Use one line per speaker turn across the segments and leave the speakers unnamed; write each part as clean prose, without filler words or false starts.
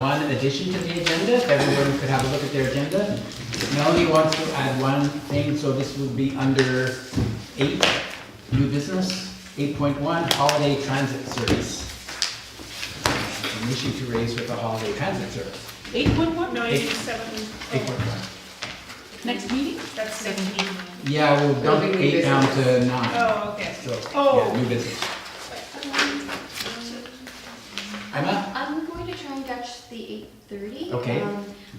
One addition to the agenda, if everyone could have a look at their agenda. Melanie wants to add one thing, so this will be under 8, new business, 8.1, holiday transit service. An issue to raise with the holiday transit service.
8.1? No,
8.1. 8.1.
Next meeting?
That's 17.
Yeah, we'll dump 8 down to 9.
Oh, okay.
So,
Oh.
yeah, new business. Emma?
I'm going to try and catch the 8:30.
Okay.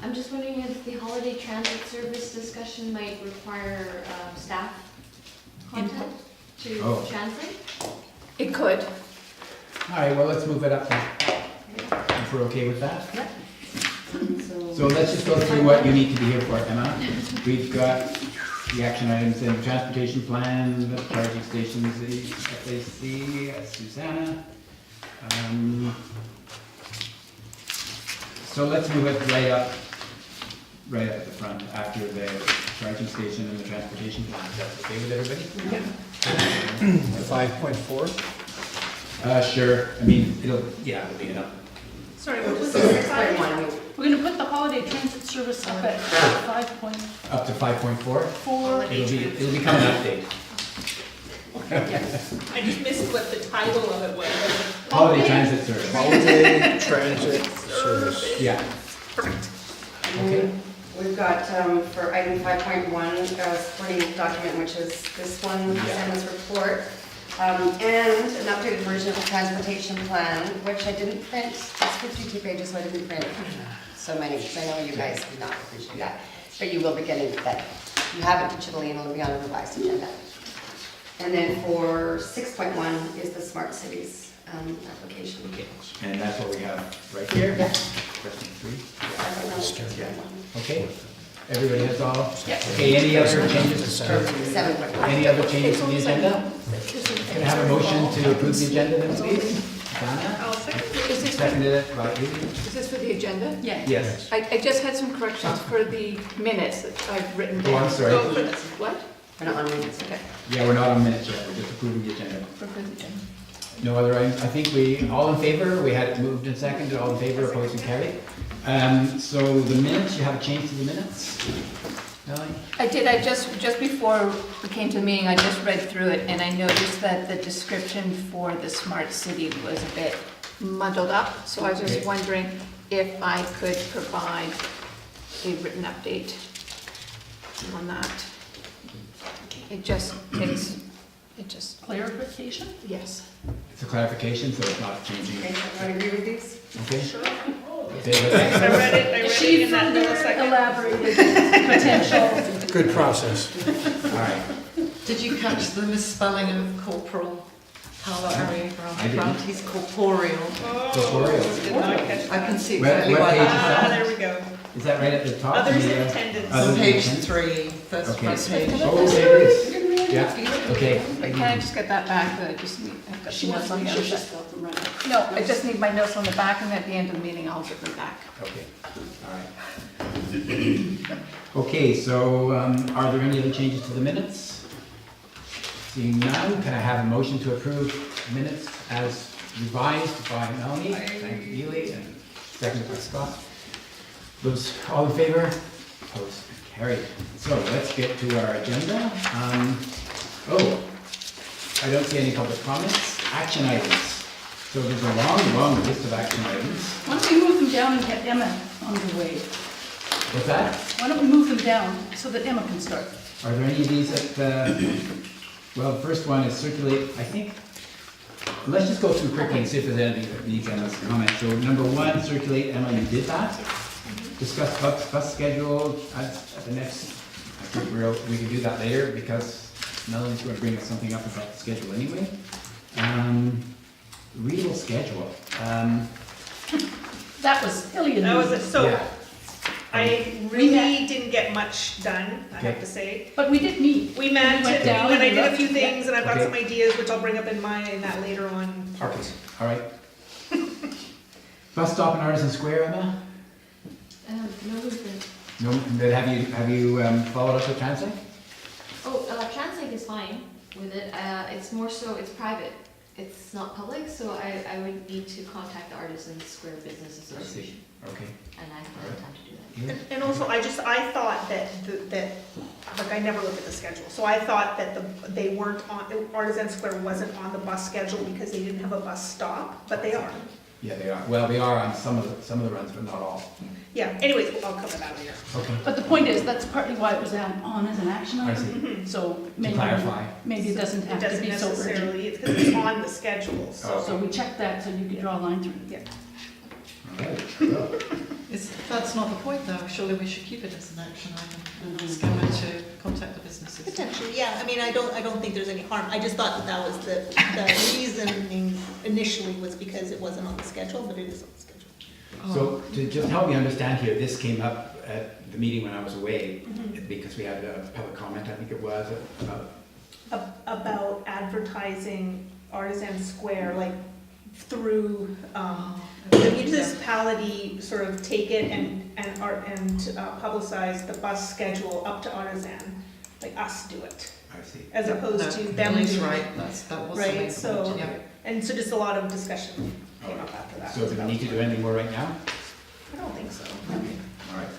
I'm just wondering if the holiday transit service discussion might require staff content to
Oh.
translate.
It could.
All right, well, let's move it up now. If we're okay with that.
Yep.
So let's just go through what you need to be here for, Emma. We've got the action items in the transportation plan, the charging stations, the FAC, Susanna. So let's move it right up at the front after the charging station and the transportation plan. Is that okay with everybody?
Yeah.
5.4?
Sure. I mean, it'll be enough.
Sorry, what was the
We're gonna put the holiday transit service up at 5.4.
Up to 5.4. It'll become an update.
I just missed what the title of it was.
Holiday transit service.
Holiday transit service.
Yeah.
Perfect.
Okay.
We've got for item 5.1, supporting document, which is this one, Santa's report, and an updated version of the transportation plan, which I didn't print. It's 52 pages, so I didn't print so many, because I know you guys do not appreciate that. But you will be getting that. You have it digitally, and it'll be on a revised agenda. And then for 6.1 is the smart cities application.
Okay. And that's what we have right here.
Yeah.
Question 3.
I don't know.
Okay. Everybody has all?
Yeah.
Okay, any other changes?
7.1.
Any other changes to the agenda? Can I have a motion to approve the agenda then, please? Donna?
I'll second.
Is this,
Seconded it by you?
is this for the agenda? Yeah.
Yes.
I just had some corrections for the minutes that I've written
Oh, I'm
down.
sorry.
Go for this.
What?
We're not on minutes.
Okay.
Yeah, we're not on minutes yet, we're just approving the agenda.
For the agenda.
No other items? I think all in favor, we had it moved and seconded, all in favor, opposed and carried. So the minutes, you have a change to the minutes? Melanie?
I did, just before we came to the meeting, I just read through it and I noticed that the description for the smart city was a bit muddled up. So I was just
Okay.
wondering if I could provide a written update on that. It just.
Clarification?
Yes.
It's a clarification, so it's not changing.
Okay, everyone agree with these?
Okay?
Sure.
Okay,
I
let's-
read it
She
in that
further
millisecond.
elaborated potential.
Good process.
all right.
Did you catch the misspelling of corporal? Paolo
I didn't.
Ariagrant, he's corporeal.
Oh,
Tutorial.
did not catch
I can
that.
see
What
exactly why
page is
that
that?
Ah, there we go.
Is that right at the top?
Others in
The,
attendance.
others
On
in
page
attendance?
3, first
Okay.
front page.
Oh, there it is. Yeah, okay.
But can I just get that back? I just need, I've got
She
some
wants
notes
to
on the
make
other
sure she's
side.
got them right.
No, I just need my notes on the back and at the end of the meeting, I'll give them back.
Okay, all right. Okay, so are there any other changes to the minutes? Seeing none, can I have a motion to approve minutes as revised by Melanie? Thank you, Ely, and seconded by Scott. Those, all in favor? Opposed? Carried. So let's get to our agenda. I don't see any public comments. Action items. So there's a long list of action items.
Why don't we move them down and get Emma underway?
What's that?
Why don't we move them down so that Emma can start?
Are there any of these that, well, the first one is circulate, I think, let's just go through quickly and see if there's anything that needs Emma's comment. So number 1, circulate, Emma, you did that. Discuss bus schedule at the next, I think we can do that later because Melanie's going to bring us something up about the schedule anyway. Real schedule.
That was Hilly and
That was
me.
it. So
Yeah.
I really didn't get much done, I have
Okay.
to say.
But we did meet.
We met,
We went
and
down
I
and
did a
looked.
few things, and I've got
Okay.
some ideas, which I'll bring up in that later on part.
Okay, all right. Bus stop in Artisan Square, Emma?
No movement.
No, but have you followed up with Translate?
Oh, translate is fine with it. It's more so, it's private. it's not public, so I would need to contact the Artisan Square Business
I see,
Association,
okay.
and I haven't had time to do that.
And also, I thought that, like, I never looked at the schedule, so I thought that they weren't on, Artisan Square wasn't on the bus schedule because they didn't have a bus stop, but they are.
Yeah, they are, well, they are on some of the runs, but not all.
Yeah, anyways, I'll cover that later.
Okay,
But the point is, that's partly why it was on as an action
I
item.
see.
So
To
maybe,
clarify.
maybe it doesn't
It
have to
doesn't
be so urgent.
necessarily, it's because it's on the schedule, so.
So we checked that so you could draw a line through it.
Yeah.
All right, well,
That's not the point though, surely we should keep it as an action item and ask
Mm-hmm.
Emma to contact the businesses.
Potentially, yeah, I mean, I don't think there's any harm, I just thought that was the reasoning initially was because it wasn't on the schedule, but it is on the schedule.
so to just help me understand here, this came up at the meeting when I was away,
Mm-hmm.
because we had a public comment, I think it was, about,
About advertising Artisan Square, like, through, the municipality sort of take it and publicize the bus schedule up to Artisan, like us do it,
I see.
as opposed to them
Billy's
doing
right,
it.
that was the
Right,
main
so-
point, yeah.
And so just a lot of discussion came up after that.
So do we need to do anything more right now?
I don't think so.
Okay, all right.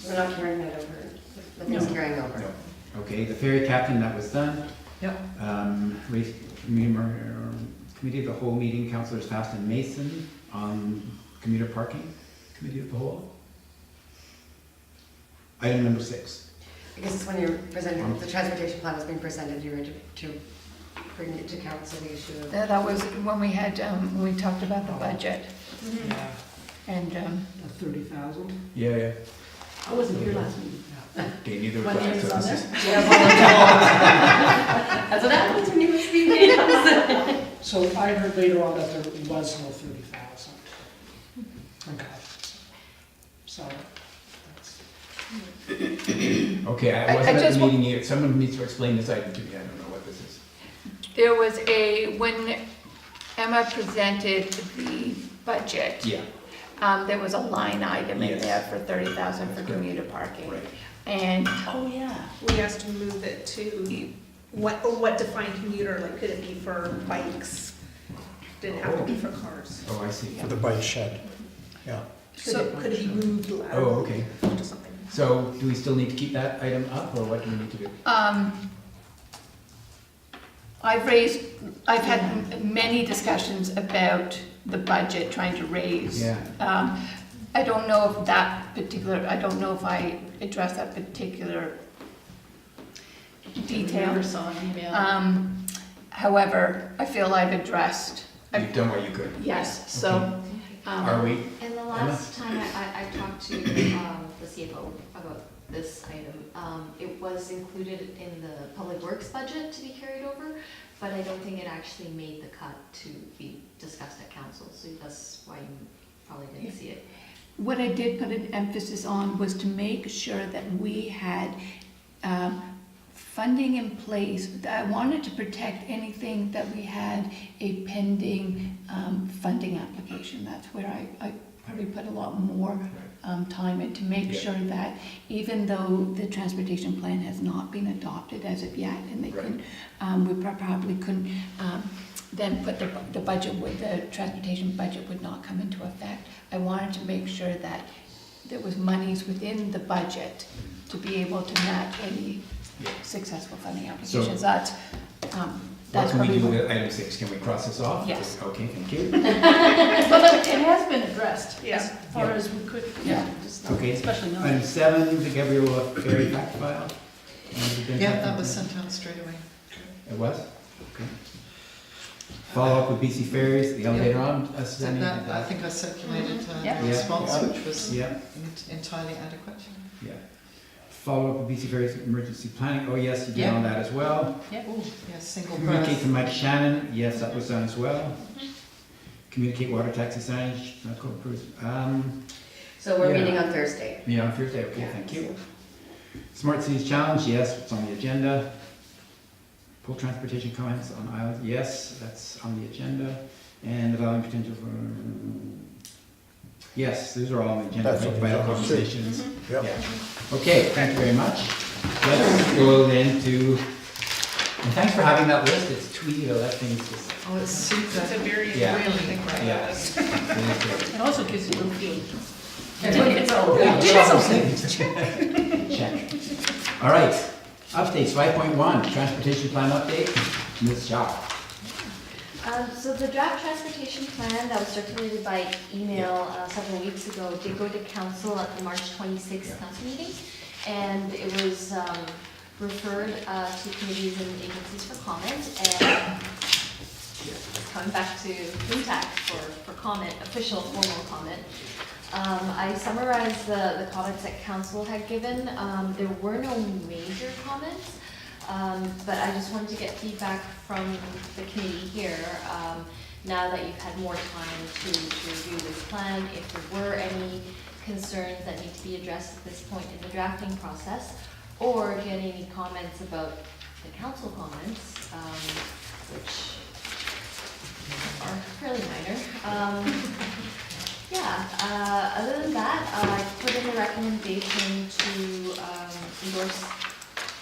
We're not carrying that over, nothing's
No.
carrying over.
No. Okay, the ferry captain, that was done.
Yep.
Committee of the whole meeting, councillors Fast and Mason on commuter parking, committee of the whole. Item number 6.
I guess it's when you're presenting, the transportation plan was being presented, you were to bring it to council, the issue of.
That was when we had, when we talked about the budget, and,
30,000?
Yeah.
I wasn't here last week.
Okay, neither
My
was I,
name is
so
on
this
there.
is-
That's what happens when you receive emails.
So I heard later on that there was no 30,000. Okay. So, that's,
Okay, I
I
wasn't at
just
the
wa-
meeting here, someone needs to explain this item to me, I don't know what this is.
there was when Emma presented the budget,
Yeah,
there was a line item in
Yes.
there for 30,000 for
That's good.
commuter parking.
right.
And
Oh, yeah.
We asked to move it to what defined commuter, like could it be for bikes? Didn't have to be for cars.
Oh, I see.
For the bike shed, yeah.
Could it be moved laterally?
Oh, okay.
To something.
So do we still need to keep that item up, or what do we need to do?
I've had many discussions about the budget, trying to raise.
Yeah.
I don't know if I don't know if I addressed that particular detail.
Never saw an email.
However, I feel I've addressed,
You've done what you could.
yes, so.
Are we,
And the last time I talked to the CFO about this item, it was included in the public works budget to be carried over, but I don't think it actually made the cut to be discussed at council, so that's why you probably didn't see it.
What I did put an emphasis on was to make sure that we had funding in place. I wanted to protect anything that we had a pending funding application. That's where I probably put a lot more time in to make
Yeah.
sure that even though the transportation plan has not been adopted as of yet, and they
Right.
couldn't, we probably couldn't then put the budget the transportation budget would not come into effect. I wanted to make sure that there was monies within the budget to be able to match any
Yeah.
successful funding applications. That's
what can we
probably
do
what-
with item 6? Can we cross this off?
Yes.
Okay, thank you.
Well, it has been addressed
Yeah.
as far
Yeah.
as we could,
Yeah.
just not-
Okay.
especially now.
Item 7, the Gabriel Ferry fact file. Has it been
Yeah,
sent?
that was sent out straight away.
It was? Okay. Follow up with BC Ferries, the elevator on,
So that, I think I circulated
Yeah.
the
Yeah.
response,
Yeah.
which was
Yeah,
entirely adequate.
yeah. Follow up with BC Ferries emergency planning, oh yes, you did
Yeah.
on that as well.
Yeah.
Yes, single
Communicate to
berth.
Mike Shannon, yes, that was done as well. Communicate water taxi signage, not called approved.
So we're
Yeah.
meeting on Thursday.
Yeah, on Thursday, okay, thank you. Smart Cities Challenge, yes, it's on the agenda. Pool transportation comments on islands, yes, that's on the agenda. And developing potential for, yes, those are all on the agenda,
That's on
right,
the
vital
agenda, too.
conversations.
Yep.
Yeah. Okay, thank you very much. Let's go then to And thanks for having that list, it's tweety to let things just,
Oh, it's super.
It's a very,
Yeah.
really think about
yeah.
this.
It is good.
It also gives you a little feel.
Check. All right, updates, 5.1, transportation plan update, Ms. Shaw.
So the draft transportation plan that was circulated by email several weeks ago did go to council at the March 26th council meeting. And it was referred to committees and agencies for comment. And coming back to FinTech for comment, official formal comment. I summarized the comments that council had given. There were no major comments. But I just wanted to get feedback from the committee here, now that you've had more time to review this plan, if there were any concerns that need to be addressed at this point in the drafting process, or if you had any comments about the council comments, which are fairly minor. Other than that, I put in a recommendation to endorse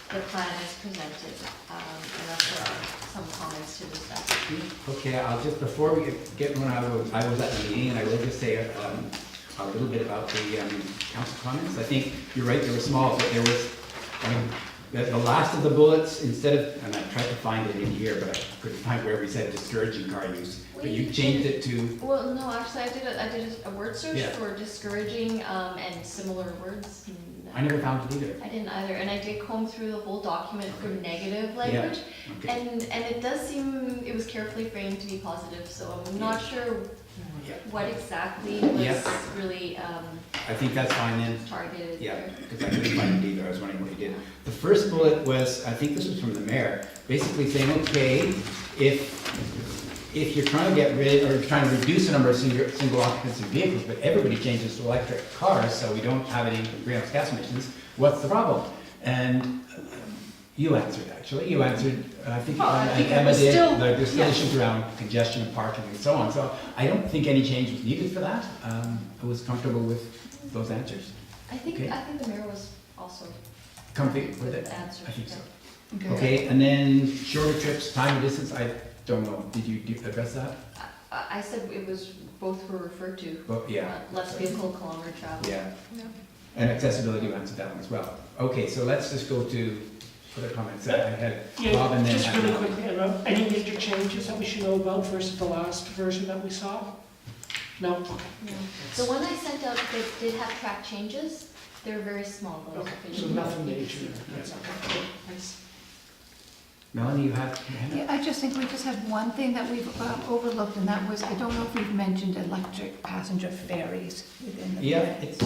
the plan is presented, and if there are some comments to this effect.
Okay, I'll just, before we get, when I was at the meeting, and I will just say a little bit about the council comments. I think you're right, they were small, but there was, the last of the bullets, instead of, and I tried to find it in here, but I couldn't find where we said discouraging car use, but you changed it to,
Well, no, actually, I did a word search
Yeah.
for discouraging, and similar words.
I never found it either.
I didn't either, and I did comb through the whole document for negative language,
Okay.
and it does seem it was carefully framed to be positive, so I'm not sure
Yeah.
what exactly was
Yeah.
really
I think that's fine then.
targeted
Yeah,
there.
because I couldn't find it either, I was wondering what he did. The first bullet was, I think this was from the mayor, basically saying, okay, if you're trying to get rid, or trying to reduce the number of single occupancy vehicles, but everybody changes to electric cars, so we don't have any greenhouse gas emissions, what's the problem? And you answered, actually, you answered, I think,
Oh, I think it
Emma
was
did,
still-
like, there's still
yeah.
issues around congestion and parking and so on, so I don't think any change was needed for that. I was comfortable with those answers.
I think
Okay.
the mayor was also
Comfy with it?
answered.
I think so.
yeah.
Okay, and then shorter trips, time and distance, I don't know, did you address that?
I said it was, both were referred to.
Well, yeah.
Less vehicle kilometer travel.
Yeah. And accessibility, you answered that one as well. Okay, so let's just go to other comments. I had Bob and then.
Just really quickly, any major changes that we should know about versus the last version that we saw? No? Okay.
No. The one I sent out, they did have track changes. They were very small, though.
Okay, so nothing major. That's okay. Thanks.
Melanie, you have your hand up?
Yeah, I just think we just have one thing that we've overlooked, and that was, I don't know if we've mentioned electric passenger ferries within the.
Yeah, it's,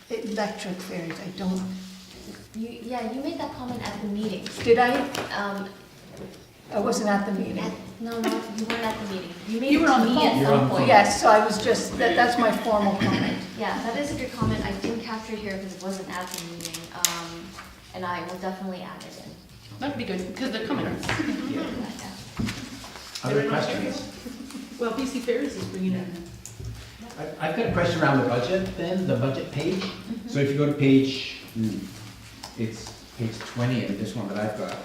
Electric ferries, I don't,
You made that comment at the meeting.
did I? I wasn't at the meeting.
No, you weren't at the meeting. You made
You
it
were
to
on the
me
phone.
at
You were
some
on the
point.
Yes, so I was just, that's my formal comment.
Yeah, that is a good comment. I didn't capture it here because it wasn't at the meeting. And I will definitely add it in.
That'd be good, because they're coming.
yeah.
Yeah.
Other questions?
Well, BC Ferries is bringing it in.
I've got a question around the budget then, the budget page. So if you go to page, it's page 20 of this one that I've got.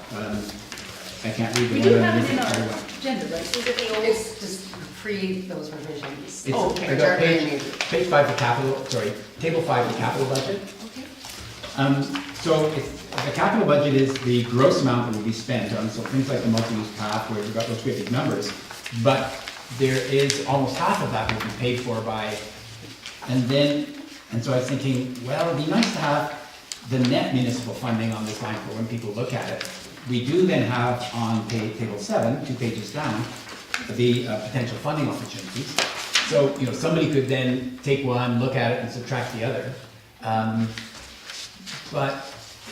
I can't read the
We
one
do
that I'm
have it in
reading.
our agenda, right?
Is it the old? It's just pre those revisions.
It's,
Oh, okay.
I got page 5, the capital, sorry, table 5, the capital budget.
Okay.
So the capital budget is the gross amount that will be spent on, so things like the multi-use path, where we've got those great big numbers. But there is almost half of that will be paid for by, and so I was thinking, well, it'd be nice to have the net municipal funding on this line for when people look at it. We do then have on table 7, 2 pages down, the potential funding opportunities. So, you know, somebody could then take one, look at it and subtract the other. But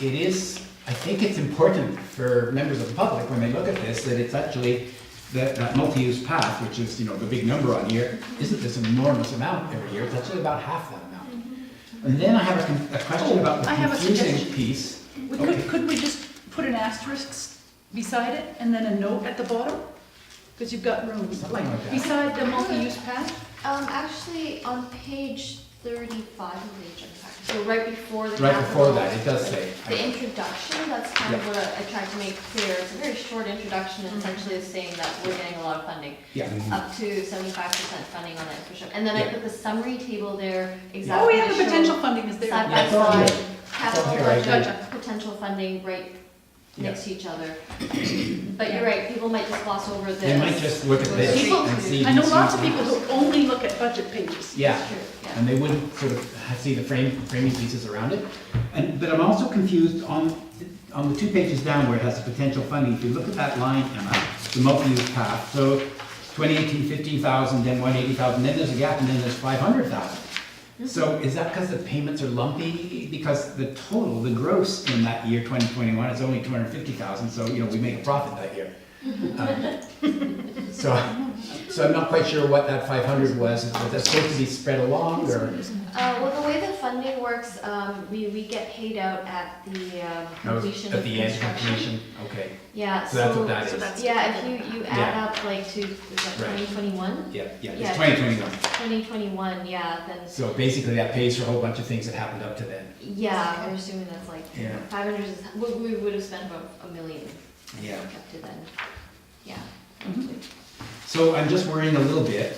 it is, I think it's important for members of the public, when they look at this, that it's actually, that multi-use path, which is, you know, the big number on here, isn't this enormous amount every year, it's actually about half that amount. And then I have a question about the
I have a
confusing
suggestion.
piece.
We
Okay.
could we just put an asterisk beside it and then a note at the bottom? Because you've got room,
Something
like
like that.
beside the multi-use path,
Actually, on page 35 of the agenda packet, so right before the
Right before
capital-
that, it does say.
The introduction, that's kind of
Yeah.
what I tried to make clear. It's a very short introduction, and essentially is saying that we're getting a lot of funding,
Yeah.
up to 75% funding on that infrastructure. And then I
Yeah.
put the summary table there,
Oh,
exactly
yeah,
to
the
show
potential funding is there.
side
Yeah,
by
it's all here.
side, capital
here, I
budget,
agree.
potential funding right
Yeah.
next to each other. But you're right, people might just gloss over this.
They might just look at
Go
this
straight
and
to-
see.
I know
see
lots of
things.
people who only look at budget pages.
Yeah.
That's true, yeah.
And they wouldn't sort of see the framing pieces around it. But I'm also confused on the 2 pages down where it has the potential funding. If you look at that line, Emma, the multi-use path, so 2018, 15,000, then 180,000, then there's a gap, and then there's 500,000. So is that because the payments are lumpy? Because the total, the gross in that year, 2021, is only 250,000, so, we make a profit that year. So I'm not quite sure what that 500 was. Was that supposed to be spread along, or?
Well, the way the funding works, we get paid out at the completion
At
of
the end,
construction.
completion, okay.
Yeah,
So that's what that
So
is.
that's
Yeah, if you add
Yeah.
up like to, is that
Right.
2021?
Yeah,
Yeah.
it's 2021.
2021, yeah, then,
So basically that pays for a whole bunch of things that happened up to then.
yeah, we're assuming that's like,
Yeah.
500 is, we would have spent about $1 million
Yeah.
up to then, yeah.
So I'm just worrying a little bit.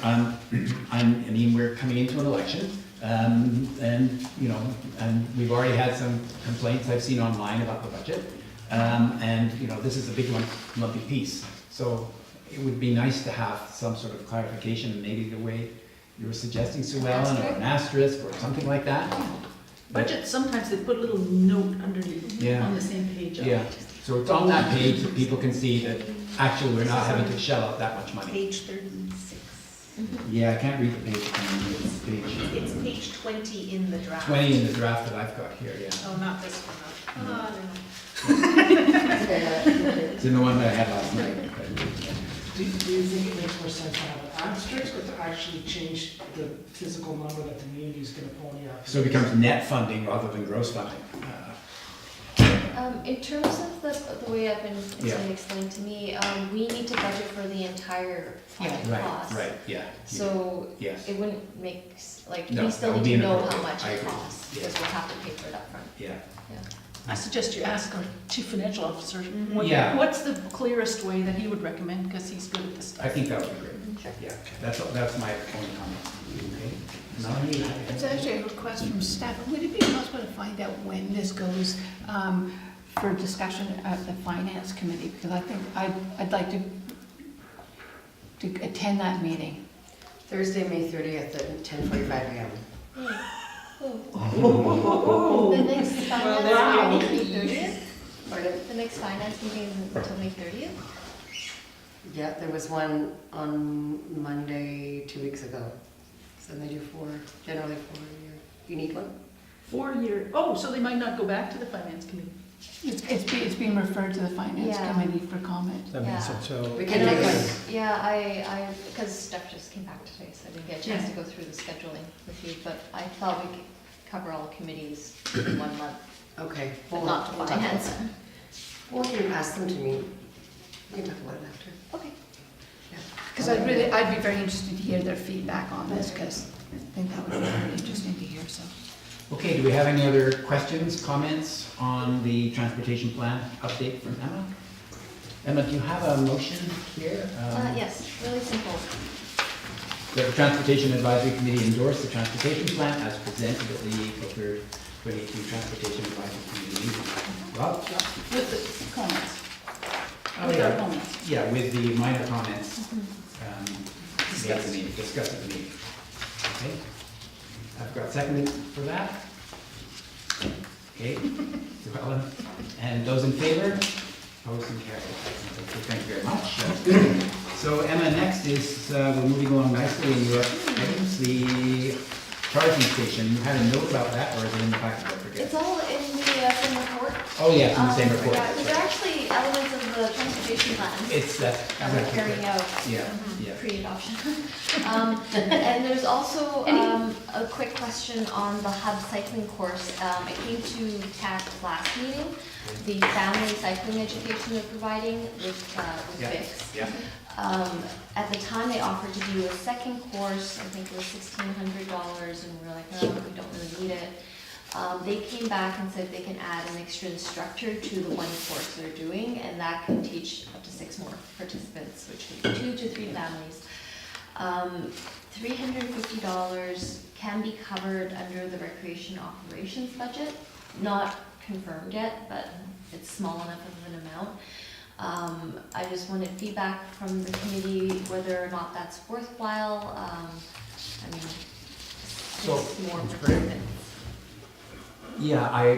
We're coming into an election, and we've already had some complaints I've seen online about the budget, and this is a big lumpy piece. So it would be nice to have some sort of clarification, maybe the way you were suggesting, Sue Ellen, or an asterisk or something like that.
Budget, sometimes they put a little note underneath
Yeah.
on the same page.
Yeah. So it's on that page that people can see that actually we're not having to shell out that much money.
Page 36.
Yeah, I can't read the page. It's page
It's page 20 in the draft.
20 in the draft that I've got here, yeah.
Oh, not this one, no. Oh, no.
It's in the one that I had last night.
Do you think it makes more sense to have an asterisk or to actually change the physical number that the community is gonna pony up?
So it becomes net funding rather than gross funding.
In terms of the way I've been, it's
Yeah.
been explained to me, we need to budget for the entire project cost.
Right, yeah.
So
Yes,
it wouldn't make,
No,
we still
that would
need
be
to know how
inappropriate.
much
I
it
agree.
costs,
Yeah.
because we'll have to pay for it upfront.
yeah.
I suggest you ask our chief financial officer,
Yeah.
what's the clearest way that he would recommend, because he's good at this stuff.
I think that would be great. Yeah, that's my only comment. Okay. Melanie?
It's actually a request from staff. Would it be possible to find out when this goes for discussion at the finance committee? Because I think I'd like to attend that meeting.
Thursday, May 30th at 10:45 a.m.
The next finance
wow.
meeting is May 30th?
Pardon?
The next finance meeting is until May 30th?
Yeah, there was one on Monday 2 weeks ago. So they do generally 4 a year. You need one?
4 year, oh, so they might not go back to the finance committee.
It's being referred to the finance
Yeah.
committee for comment.
That makes
Yeah.
it so.
We can
And
make
I
one.
was- Yeah, because Steph just came back today, so I didn't get a chance to go through the scheduling with you, but I thought we could cover all committees in 1 month,
Okay.
but not the
we'll talk about
finance.
that. Well, you can ask them to meet. We can talk about it after.
Okay.
Because I'd be very interested to hear their feedback on this, because I think that would be very interesting to hear, so.
Okay, do we have any other questions, comments on the transportation plan update from Emma? Emma, do you have a motion here?
Yes, really simple.
That the Transportation Advisory Committee endorse the transportation plan as presented at the April 3rd, 2018 Transportation Advisory Committee meeting. Rob?
With the comments.
Oh,
With
yeah.
our comments.
Yeah, with the minor comments made at the meeting, discussed at the meeting. Okay, I've got second for that. Okay, Sue Ellen, and those in favor? Opposed and carried. Okay, thank you very much. That's good. So Emma, next is, we're moving along nicely in your items, the charging station. You had a note about that, or is it in the packet? I forget.
It's all in the same report.
Oh, yeah, it's in the same report.
Yeah, these are actually elements of the transportation plan
It's that.
that we're carrying out
Yeah, yeah.
pre-adoption. And there's also a quick question on the hub cycling course. It came to TAC last meeting, the family cycling education they're providing with
Yeah.
Fix.
Yeah.
At the time, they offered to do a second course, I think it was $1,600, and we were like, oh, we don't really need it. They came back and said they can add an extra instructor to the one course they're doing, and that can teach up to 6 more participants, which could be 2 to 3 families. $350 can be covered under the recreation operations budget. Not confirmed yet, but it's small enough of an amount. I just wanted feedback from the committee whether or not that's worthwhile. I mean,
So,
it's more
that's great.
participants.
Yeah, I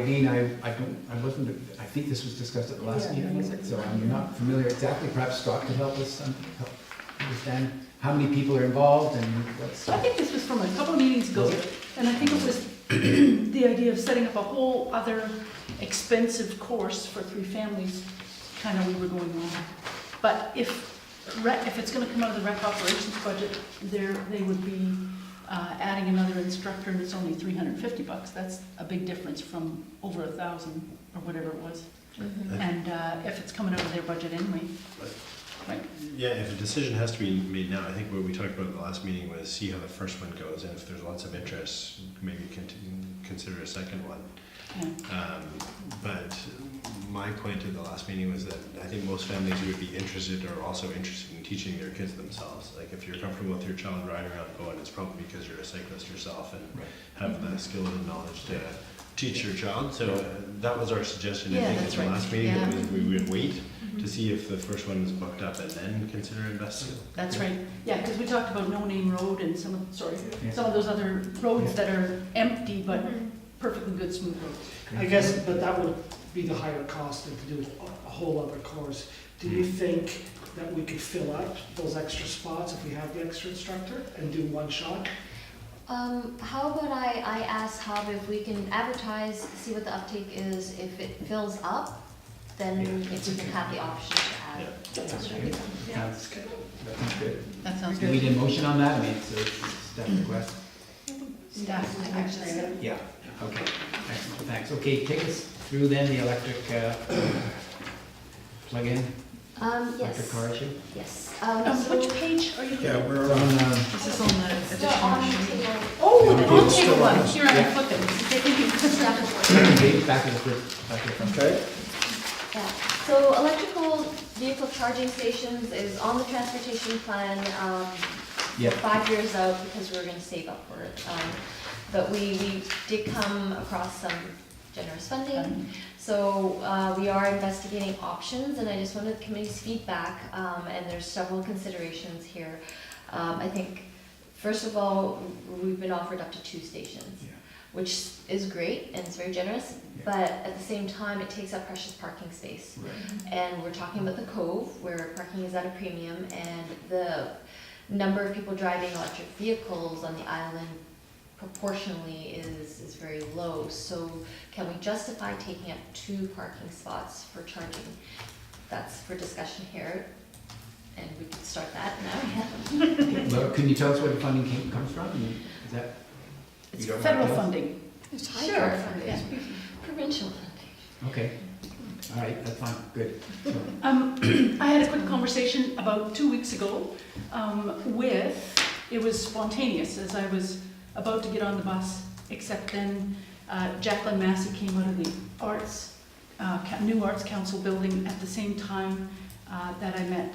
wasn't, I think this was discussed at the last
Yeah,
meeting,
it was.
so I'm not familiar exactly. Perhaps Scott could help us help understand how many people are involved and what's.
I think this was from a couple of meetings ago,
Was it?
and I think it was the idea of setting up a whole other expensive course for 3 families, kind of we were going on. But if it's gonna come out of the rec operations budget, they would be adding another instructor, and it's only $350. That's a big difference from over 1,000 or whatever it was.
Mhm.
And if it's coming out of their budget anyway. Right.
Yeah, if a decision has to be made now, I think what we talked about at the last meeting was see how the first one goes, and if there's lots of interest, maybe consider a second one.
Yeah.
But my point at the last meeting was that I think most families who would be interested are also interested in teaching their kids themselves. Like if you're comfortable with your child riding around going, it's probably because you're a cyclist yourself and have the skills and knowledge to teach your child. So that was our suggestion. I
Yeah,
think at
that's
the
right.
last meeting,
Yeah.
that we would wait to see if the first one was booked up and then consider investing.
That's right, yeah, because we talked about No Name Road and some of those other roads that are empty but perfectly good smooth roads.
I guess, but that would be the higher cost than to do a whole other course. Do you think that we could fill up those extra spots if we have the extra instructor and do one shot?
How about I ask Hub if we can advertise, see what the uptake is. If it fills up, then if we can have the option to add.
Sounds good. That sounds good.
That sounds
Do we need a motion on that? I mean, it's a staff request.
Staff, actually.
Yeah, okay. Excellent, thanks. Okay, take us through then the electric plug-in, electric
Yes,
car issue.
yes.
Which page are you looking at?
We're on,
This is on the
So on the
additional sheet.
table,
Oh,
Yeah,
on
it's
table
still on.
one, here I
Yeah.
am flipping. Okay, thank you.
staff report.
okay, back to the first, back to the front.
Okay.
Yeah, so electrical vehicle charging stations is on the transportation plan,
Yeah.
5 years out because we were gonna save up for it. But we did come across some generous funding, so we are investigating options, and I just wanted the committee's feedback, and there's several considerations here. I think, first of all, we've been offered up to 2 stations,
Yeah.
which is great and it's very generous,
Yeah.
but at the same time, it takes up precious parking space.
Right.
And we're talking about the Cove, where parking is at a premium, and the number of people driving electric vehicles on the island proportionally is very low. So can we justify taking up 2 parking spots for charging? That's for discussion here, and we can start that now.
Okay, well, can you tell us where the funding comes from? Is that?
It's
you don't
federal
want to tell us?
funding.
It's
Sure,
hydro.
provincial funding.
Okay, all right, that's fine, good.
I had a quick conversation about 2 weeks ago it was spontaneous as I was about to get on the bus, except then Jacqueline Massey came out of the New Arts Council building at the same time that I met,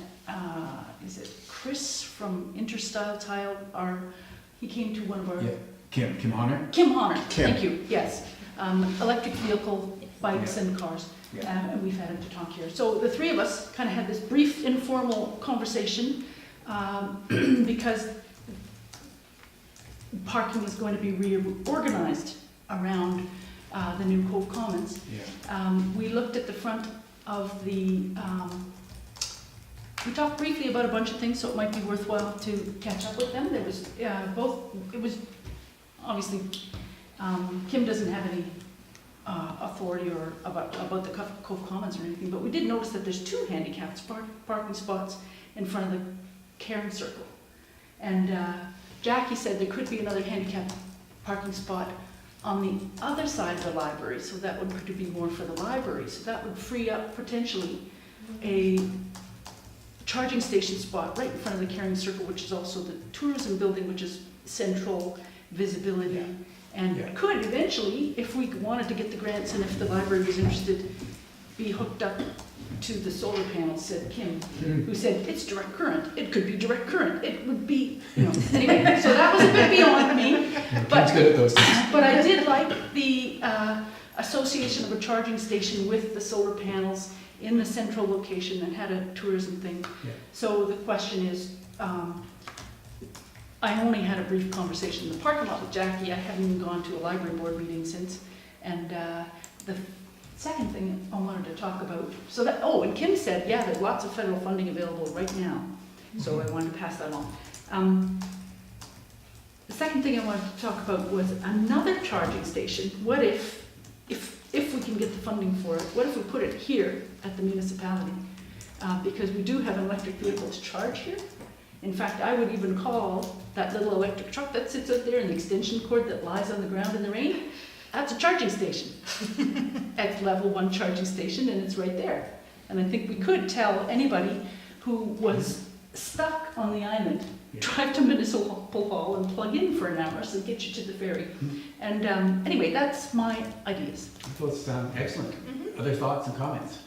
is it Chris from Interstyle Tile? He came to one of our...
Yeah. Kim Honor?
Kim Honor,
Kim.
thank you, yes. Electric vehicle, bikes
Yeah.
and cars.
Yeah.
And we've had him to talk here. So the 3 of us kind of had this brief informal conversation because parking is going to be reorganized around the new Cove Commons.
Yeah.
We looked at the front of the, we talked briefly about a bunch of things, so it might be worthwhile to catch up with them. There was obviously, Kim doesn't have any authority or about the Cove Commons or anything, but we did notice that there's 2 handicapped parking spots in front of the Cairn Circle. And Jackie said there could be another handicapped parking spot on the other side of the library, so that would be more for the library. So that would free up potentially a charging station spot right in front of the Caring Circle, which is also the tourism building, which is central visibility.
Yeah.
And
Yeah.
could eventually, if we wanted to get the grants and if the library was interested, be hooked up to the solar panels, said Kim, who said, it's direct current, it could be direct current, it would be, anyway, so that was a bit beyond me. But-
Kim's good at those things.
But I did like the association of a charging station with the solar panels in the central location that had a tourism thing.
Yeah.
So the question is, I only had a brief conversation in the parking lot with Jackie. I haven't even gone to a library board meeting since. And the second thing I wanted to talk about, and Kim said, yeah, there's lots of federal funding available right now. So I wanted to pass that on. The second thing I wanted to talk about was another charging station. What if we can get the funding for it, what if we put it here at the municipality? Because we do have an electric vehicles charge here. In fact, I would even call that little electric truck that sits out there and the extension cord that lies on the ground in the rain, that's a charging station. At level 1 charging station, and it's right there. And I think we could tell anybody who was stuck on the island, drive to Municipal Hall and plug in for an hour so get you to the ferry. And anyway, that's my ideas.
Those sound excellent. Other thoughts and comments?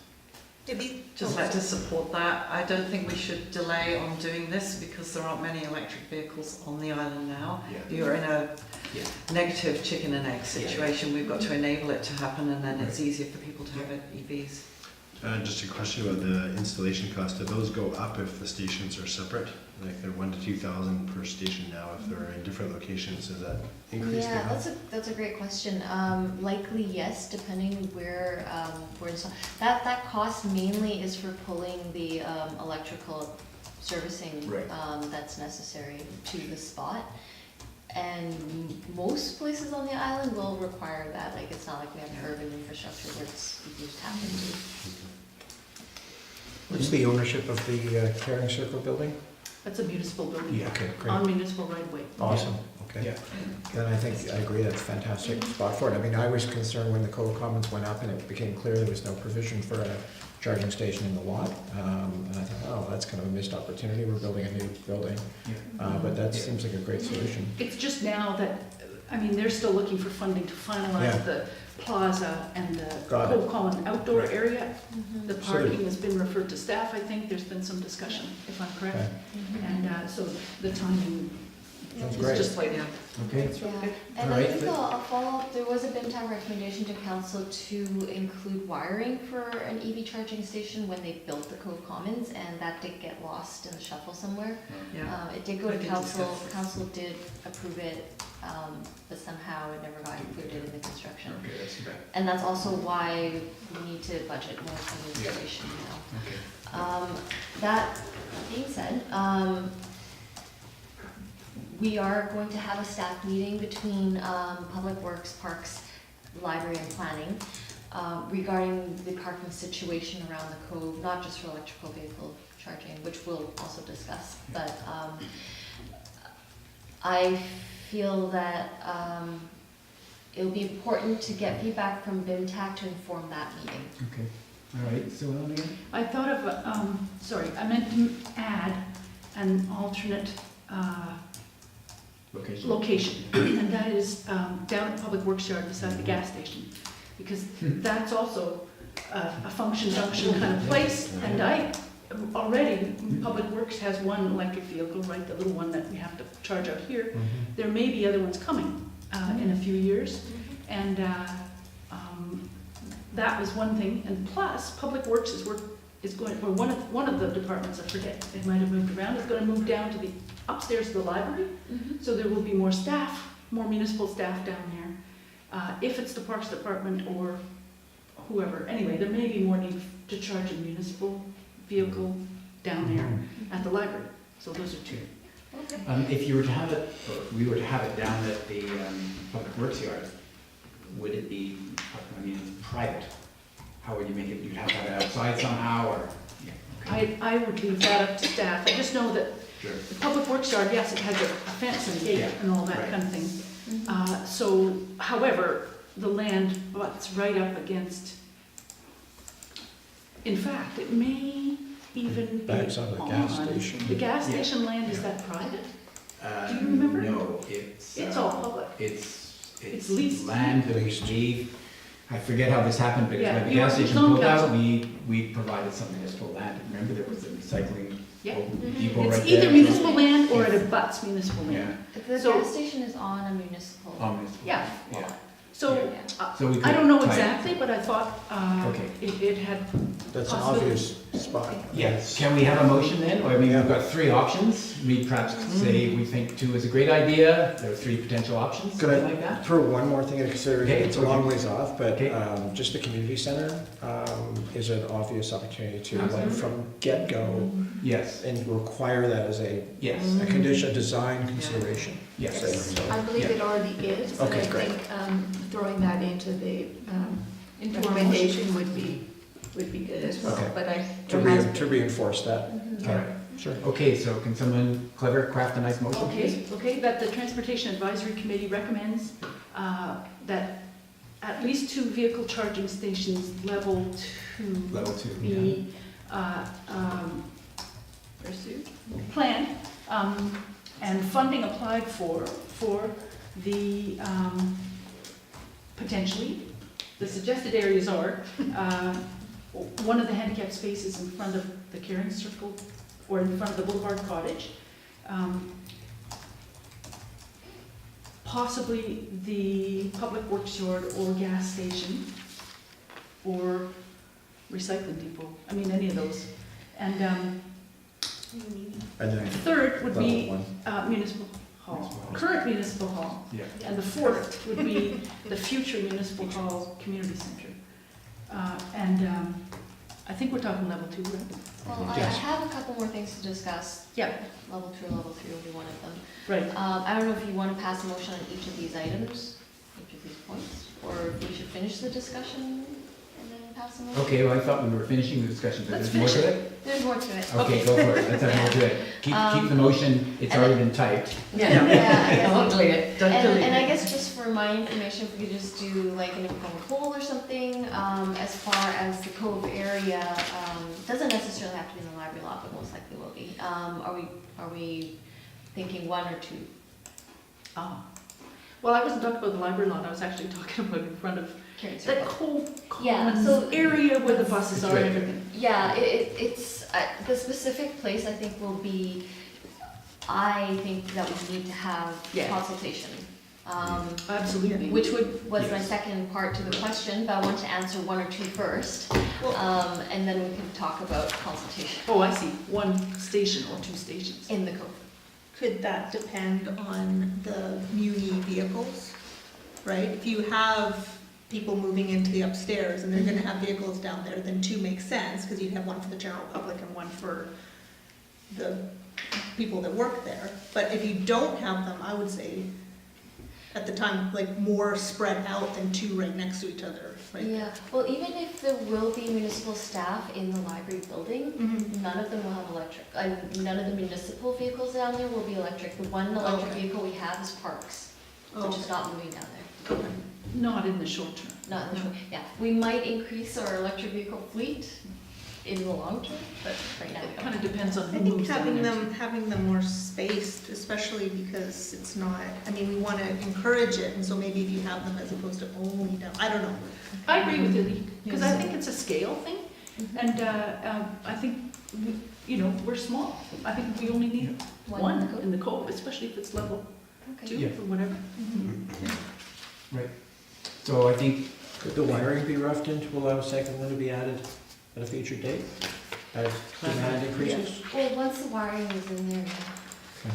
Just like to support that. I don't think we should delay on doing this because there aren't many electric vehicles on the island now.
Yeah.
You're in a
Yeah.
negative chicken and egg situation. We've got to enable it to happen, and then it's easier for people to have EVs.
Just a question about the installation cost. Do those go up if the stations are separate? Like they're 1,000 to 2,000 per station now. If they're in different locations, does that increase the
Yeah,
cost?
that's a great question. Likely yes, depending where we're installed. That cost mainly is for pulling the electrical servicing
Right.
that's necessary to the spot. And most places on the island will require that. Like it's not like we have an urban infrastructure where you just tap into.
What's the ownership of the Caring Circle building?
That's a municipal building.
Yeah.
Okay, great.
On municipal right away.
Awesome, okay.
Yeah.
Then I think, I agree, that's a fantastic spot for it. I mean, I was concerned when the Cove Commons went up and it became clear there was no provision for a charging station in the lot. And I thought, oh, that's kind of a missed opportunity, we're building a new building. But that seems like a great solution.
It's just now that, they're still looking for funding to finalize
Yeah.
the plaza and the
Got it.
Cove Common outdoor
Right.
area. The
So
parking has been referred to staff, I think. There's been some discussion, if I'm correct.
Okay.
And so the timing
Sounds
is
great.
just like,
Okay.
Yeah, and
All
I
right,
think
but-
I'll follow up, there was a BIMTAC recommendation to council to include wiring for an EV charging station when they built the Cove Commons, and that did get lost in the shuffle somewhere.
Yeah.
It did go
I
to
did
council,
discuss this.
council did approve it, but somehow it never got included in the construction.
Okay, that's too bad.
And that's also why we need to budget more for the
Yeah.
installation now.
Okay.
That being said, we are going to have a staff meeting between Public Works, Parks, Library and Planning regarding the parking situation around the Cove, not just for electrical vehicle charging, which we'll also discuss, but I feel that it'll be important to get feedback from BIMTAC to inform that meeting.
Okay. All right, so again?
I thought of, I meant to add an alternate location, and that is down at Public Works Yard beside the gas station, because that's also a function kind of place, and already, Public Works has one electric vehicle, right, the little one that we have to charge out here. There may be other ones coming in a few years, and that was one thing, and plus, Public Works is going, or one of the departments, I forget, it might have moved around, is gonna move down to the upstairs of the library, so there will be more staff, more municipal staff down there. If it's the Parks Department or whoever, anyway, there may be more need to charge a municipal vehicle down there at the library, so those are two.
If you were to have it, or we were to have it down at the Public Works Yard, would it be, private? How would you make it? You'd have to have it outside somehow, or? Yeah, okay.
I would leave that up to staff. I just know that
Sure.
the Public Works Yard, yes, it has a fence and a gate
Yeah,
and all that
right.
kind of thing. So, however, the land butts right up against, in fact, it may, even be
Backs onto the gas
on.
station.
The gas
Yeah.
station land, is
Yeah.
that private?
Uh,
Do you remember?
No, it's.
It's all public.
It's
leased.
land that we gave. I forget how this happened, but
Yeah,
when the
you
gas
were
station
zone
pulled out,
council.
we provided some municipal land. Remember, there was a recycling
Yeah.
depot right there.
It's either municipal land or
Yeah.
it abuts municipal land.
Yeah,
The
So-
gas station is on a municipal
municipal.
Yeah.
Yeah.
So,
Yeah.
So we
I
could
don't know
tie it.
exactly, but I thought
Okay.
it had,
That's an
Possibility.
obvious spot.
Yes, can we have a motion then? Or I mean, we've got three options. We perhaps say we think 2 is a great idea. There are 3 potential options,
Could
something
I
like that.
throw one more thing into consideration?
Okay,
It's a long ways off, but
Okay.
just the community center is an obvious opportunity to, like,
Absolutely.
from get-go,
Yes,
and require that as a
yes,
condition, a design consideration.
yes.
So-
I believe
Yeah.
it already is, but I
Okay, great.
think throwing that into the
into our
recommendation would be good as well,
Okay.
but I.
To
there has
to reinforce that.
All right.
Sure.
Okay, so can someone clever craft a nice motion, please?
okay, that the Transportation Advisory Committee recommends that at least 2 vehicle charging stations level 2
Level 2, yeah.
be pursued, planned, and funding applied for the, potentially, the suggested areas are, one of the handicap spaces in front of the Caring Circle, or in front of the Boulevard Cottage, possibly the Public Works Yard or gas station, or recycling depot, I mean, any of those. And
And then
third would
level
be
1.
municipal hall,
Municipal hall.
current municipal hall.
Yeah.
And the fourth would be the future municipal hall community center. I think we're talking level 2, right?
Well, I
Yes.
have a couple more things to discuss.
Yeah.
Level 2 or level 3 will be one of them.
Right.
I don't know if you want to pass a motion on each of these items, each of these points, or if we should finish the discussion and then pass a motion.
Okay, well, I thought we were finishing the discussion, but
Let's
there's more to
finish
it?
There's more to it.
Okay, go for it, let's have more to it. Keep the motion, it's
and
already been typed.
Yeah, I guess.
Don't delete it. Don't delete
And I
it.
guess just for my information, if we could just do like an informal poll or something, as far as the Cove area, doesn't necessarily have to be in the library lot, but most likely will be. Are we thinking 1 or 2?
Ah. Well, I wasn't talking about the library lot, I was actually talking about in front of
Caring
the
Circle.
Cove
Yeah,
Commons
so-
area where the buses
It's
are
right
and
there.
everything.
Yeah, it's, the specific place I think will be, I think that we need to have
Yeah.
consultation.
Absolutely.
Which was my
Yes.
second part to the question, but I want to answer 1 or 2 first. And then we can talk about consultation
Oh, I see, 1 station or 2 stations.
in the Cove.
Could that depend on the muni vehicles, right? If you have people moving into the upstairs and they're gonna have vehicles down there, then 2 makes sense, because you'd have one for the general public and one for the people that work there. But if you don't have them, I would say, at the time, like, more spread out than 2 right next to each other, right?
Yeah, well, even if there will be municipal staff in the library building,
Mhm.
none of them will have electric. None of the municipal vehicles down there will be electric. The one electric
Okay.
vehicle we have is Parks,
Oh,
which is not moving down there.
okay.
Not in the short term.
Not in the short, yeah. We might increase our electric vehicle fleet in the long term, but right now we
It
don't.
kind of depends on
I
who
think
moves down
having
there.
having them more spaced, especially because it's not, I mean, we wanna encourage it, and so maybe if you have them as opposed to only down, I don't know.
I agree with Lily, because I
Yes.
think it's a scale thing,
Mhm.
and I think, we're small. I think we only need one
in the Cove?
in the Cove, especially if it's level
Okay.
2
Yeah.
or whatever.
Right. So I think,
Could the wiring be roughed in to allow a second one to be added at a future date? As demand increases?
Well, once the wiring is in there, yeah.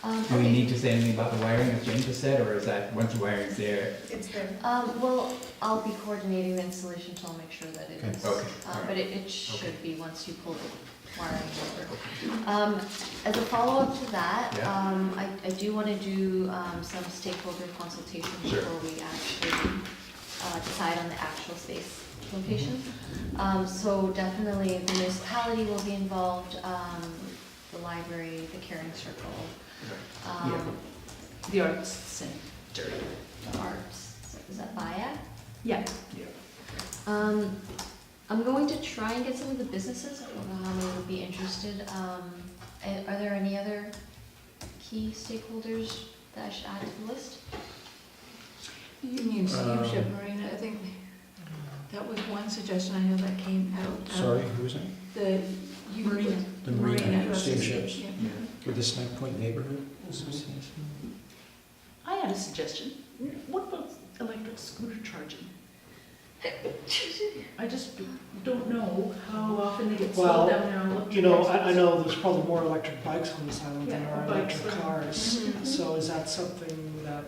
Okay.
do we
Okay.
need to say anything about the wiring, as Jane just said, or is that once the wiring's there?
It's there.
Well, I'll be coordinating the installation, so I'll make sure that it
Okay.
is.
Okay, alright.
But it should be once you pull the wiring over. As a follow-up to that,
Yeah.
I do want to do some stakeholder consultation
Sure.
before we actually decide on the actual space location. So definitely the municipality will be involved, the library, the Caring Circle,
Yeah.
The arts center.
the arts, is that BIAC?
Yeah.
Yeah.
I'm going to try and get some of the businesses, I don't know how many would be interested. Are there any other key stakeholders that I should add to the list?
Union Steamship Marina, I think that was one suggestion I know that came out.
Sorry, who was that?
The
Marina.
The Marina Steamships.
Yeah.
With the Snake Point Neighborhood Association?
I had a suggestion. What about electric scooter charging? I just don't know how often they get
Well,
slowed down there on
You know, I know there's probably more electric bikes on this island than
Yeah,
there are
bikes,
electric
but-
cars.
Mhm.
So is that something that,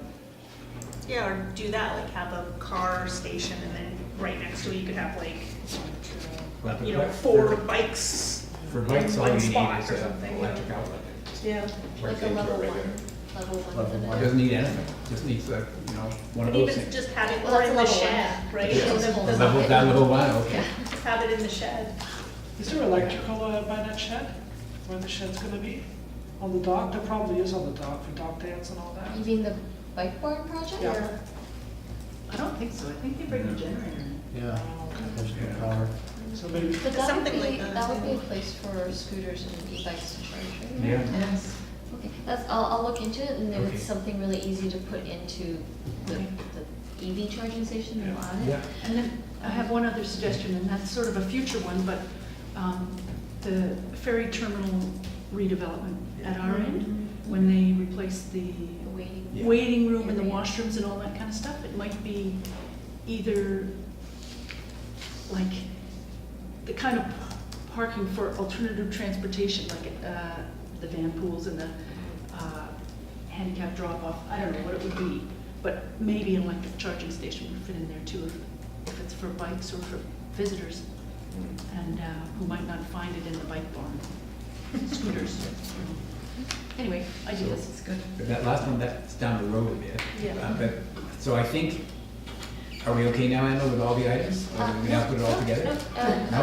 Yeah, or do that, like have a car station and then right next to it, you could have like,
Well,
you know,
for-
4 bikes.
For bikes, all
one
you need
spot
is
or
an
something,
electric outlet.
Yeah.
Like a level one,
Level
It
one.
doesn't need anything, just needs a, one of those
Even
things.
just have it
Well,
or
that's
in the
level
shed,
one.
right?
Yeah.
So the- the-
Level, that level one, okay.
Just have it in the shed.
is there electrical by that shed? Where the shed's gonna be? On the dock? There probably is on the dock for dock dance and all that.
You mean the bike barn project?
Yeah.
or-
I don't think so. I think they bring a generator in.
Yeah,
Oh, okay.
there's no power.
So maybe,
But that would
Something
be,
like that,
that would be a
yeah.
place for scooters and e-bikes to charge, right?
Yeah.
Yes.
Okay, I'll look into it, and if
Okay.
it's something really easy to put into the EV charging station, then we'll add it.
Yeah.
And then I have one other suggestion, and that's sort of a future one, but the ferry terminal redevelopment at our end, when they replace the
The waiting.
Yeah.
waiting room and the
Area.
washrooms and all that kind of stuff, it might be either like the kind of parking for alternative transportation, like the van pools and the handicap drop-off, I don't know what it would be, but maybe an electric charging station would fit in there too, if it's for bikes or for visitors, and who might not find it in the bike barn, scooters. Anyway, ideas.
It's good.
But that last one, that's down the road a bit.
Yeah.
But, so I think, are we okay now, Anna, with all the items? Or do we now put it all together? No?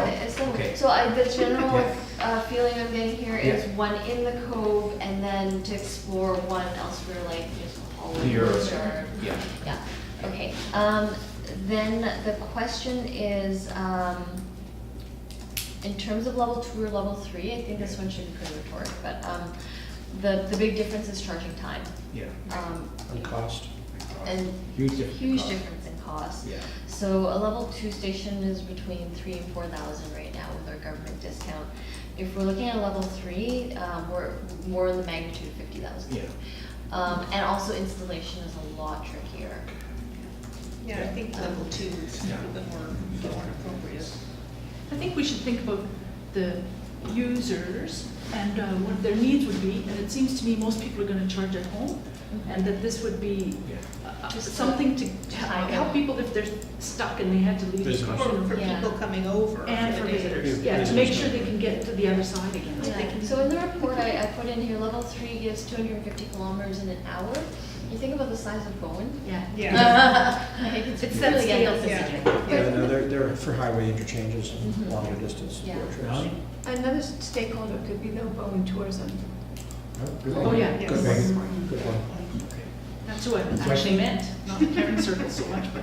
Okay.
So the general
Yeah.
feeling I'm getting here is
Yeah.
one in the cove, and then to explore one elsewhere, like just
Here,
Hollywood or.
yeah.
Yeah, okay. Then the question is, in terms of level 2 or level 3, I think this one should be pretty rhetoric, but the big difference is charging time.
Yeah.
And cost.
And
Huge difference. in
huge
cost.
difference in cost.
Yeah.
So a level 2 station is between 3,000 and 4,000 right now with our government discount. If we're looking at a level 3, we're more in the magnitude of 50,000.
Yeah.
And also installation is a lot trickier.
Yeah, I think level 2 is
Yeah.
the more appropriate.
I think we should think about the users and what their needs would be, and it seems to me most people are gonna charge at home, and that this would be
Yeah.
something to help people if they're stuck and they had to leave.
Business.
For
Yeah.
people coming over.
And for
the day.
visitors, yeah, to make sure they can get to the other side again.
Yeah. So in the report, I put in here, level 3 gives 250 kilometers in an hour. You think about the size of Bowen.
Yeah.
Yeah.
It's
It's that
really
scale.
unnecessary.
Yeah, no, they're for highway interchanges and
Mhm.
longer distance
Yeah.
road trips.
Melanie?
Another stakeholder could be the Bowen Tourism.
Good
Oh,
one.
yeah.
Yes.
Good one.
Good one.
That's what I
So I
actually
think-
meant, not the Karen circle so much, but,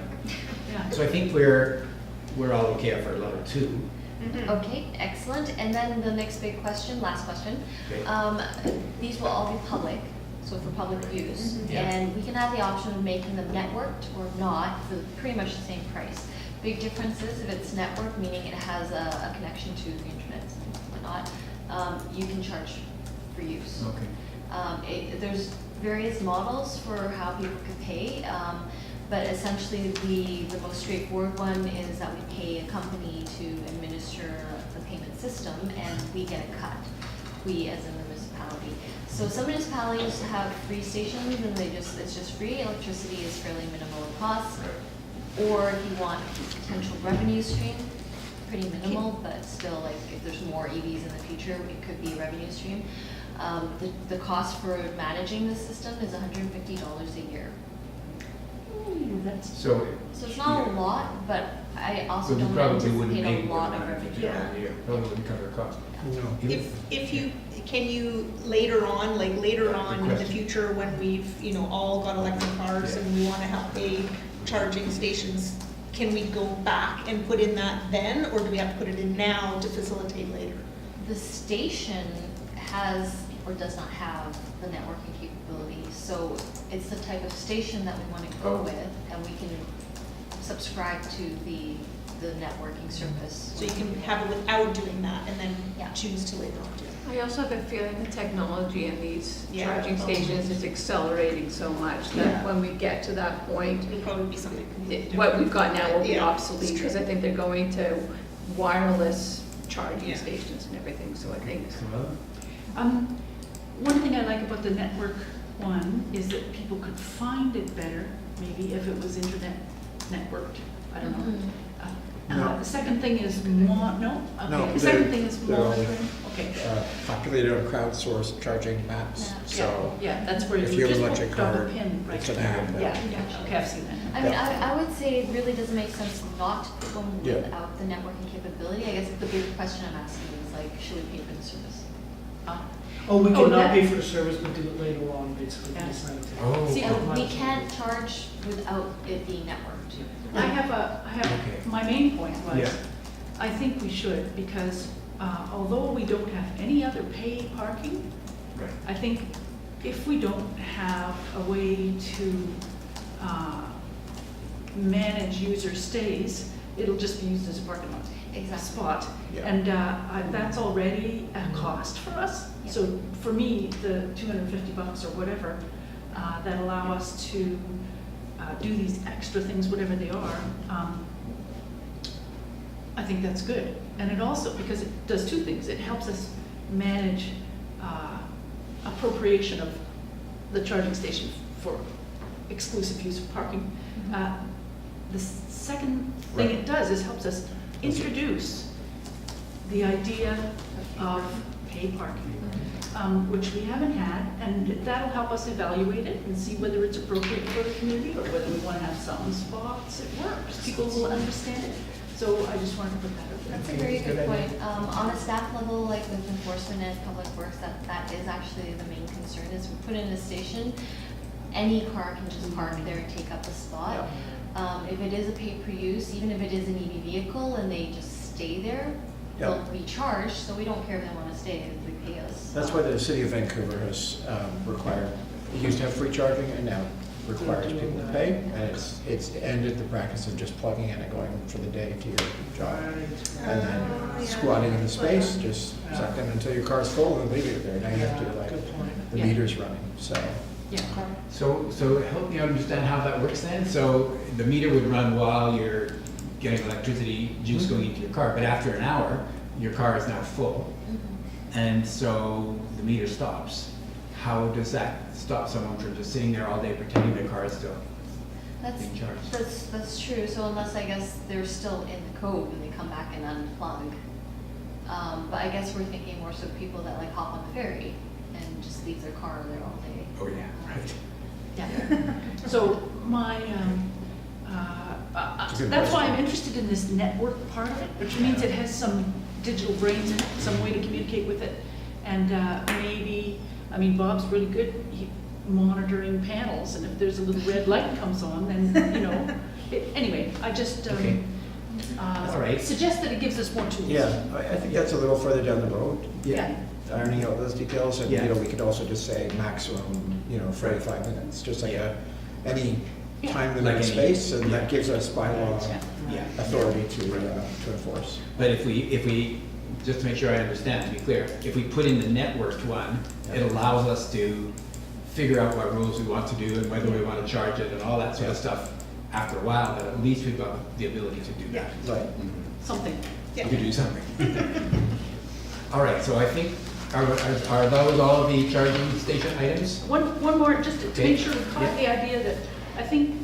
yeah.
So I think we're all okay for level 2.
Mhm.
Okay, excellent. And then the next big question, last question.
Okay.
These will all be public, so for public use.
Mhm.
Yeah.
And we can have the option of making them networked or not for pretty much the same price. Big difference is if it's networked, meaning it has a connection to the internet and whatnot, you can charge for use.
Okay.
There's various models for how people could pay, but essentially the most straightforward one is that we pay a company to administer the payment system and we get a cut, we as a municipality. So some municipalities have free stations and it's just free, electricity is fairly minimal in cost. Or if you want a potential revenue stream, pretty minimal, but still, like, if there's more EVs in the future, it could be a revenue stream. The cost for managing the system is $150 a year.
Ooh, that's,
So.
So it's not a lot, but I also
So you
don't
probably wouldn't
anticipate
pay
a lot of
$150
revenue.
a year. Probably wouldn't cover the cost.
No.
If you, can you later on, like later on in the
question.
future, when we've, all got electric cars
Yeah.
and we wanna help pay charging stations, can we go back and put in that then, or do we have to put it in now to facilitate later?
The station has or does not have the networking capability, so it's the type of station that we want to go with, and we can subscribe to the networking service.
So you can have it without doing that and then
Yeah.
choose to later on do it.
I also have a feeling the technology in these
Yeah.
charging stations is accelerating so much
Yeah.
that when we get to that point,
It'll probably be something.
what we've got now will be
Yeah,
obsolete,
it's
because
true.
I think they're going to wireless charging
Yeah.
stations and everything, so I think.
Well,
One thing I like about the network one is that people could find it better, maybe if it was internet networked, I don't know.
No.
The second thing is no?
No,
Okay, the second thing is
they're all-
monitoring, okay.
Populated on crowdsourced charging maps,
Maps.
so
Yeah, that's where
if
you
you have
just
an
put
electric
double
card,
pin, right?
it's an app.
Yeah, okay, I've seen that.
I mean, I would say it really doesn't make sense not to put one
Yeah.
without the networking capability. I guess the big question I'm asking is like, should we pay for the service?
Oh, we
Oh,
cannot
that-
pay for the service, but do it later on, basically.
Yeah.
Decide to-
Oh.
See,
And we can't charge without it being networked.
I have,
Okay.
my main point was,
Yeah.
I think we should, because although we don't have any other paid parking,
Right.
I think if we don't have a way to manage user stays, it'll just be used as a parking lot
Exactly.
spot.
Yeah.
And that's already a cost for us.
Yeah.
So for me, the $250 or whatever, that allow us to do these extra things, whatever they are, I think that's good. And it also, because it does two things, it helps us manage appropriation of the charging station for exclusive use of parking. The second thing
Right.
it does is helps us introduce the idea of paid parking, which we haven't had, and that'll help us evaluate it and see whether it's appropriate for the community or whether we want to have some spots it works. People will understand it. So I just wanted to put that out there.
That's a very
Good
good
idea.
point. On a staff level, like with enforcement and public works, that is actually the main concern, is we put in a station, any car can just park there and take up a spot. If it is a pay-per-use, even if it is an EV vehicle and they just stay there, they'll be charged, so we don't care if they want to stay, if they pay us.
That's why the city of Vancouver has required, it used to have free charging and now requires people to pay. And it's ended the practice of just plugging in and going for the day to your job. And then squatting in the space, just suck in until your car's full and leave it there. Now you have to, like,
Good point.
the
Yeah.
meter's running, so.
Yeah.
So help me understand how that works then. So the meter would run while you're getting electricity juice going into your car, but after an hour, your car is now full. And so the meter stops. How does that stop someone from just sitting there all day pretending their car is still
That's,
being charged?
that's true, so unless I guess they're still in the code and they come back and unplug. But I guess we're thinking more so people that like hop on the ferry and just leave their car there all day.
Oh, yeah, right.
Yeah. So my,
It's a good
that's why I'm
question.
interested in this network part of it, which means it has some digital brains in it, some way to communicate with it. And maybe, I mean, Bob's really good, monitoring panels, and if there's a little red light comes on, then, you know, anyway, I just
Okay. All right.
suggest that it gives us more tools.
Yeah, I think that's a little further down the road.
Yeah.
Ironing out those details, and, you
Yeah.
know, we could also just say maximum, 45 minutes, just like any time
Like
limited
any-
space, and that gives us bylaw
Yeah.
authority to enforce.
But if we, just to make sure I understand, to be clear, if we put in the networked one, it allows us to figure out what rules we want to do and whether we want to charge it and all that sort of stuff after a while, but at least we've got the ability to do that.
Right.
Something.
To do something. All right, so I think, are those all of the charging station items?
One more, just to
Okay.
make sure we caught
Yeah.
the idea that, I think,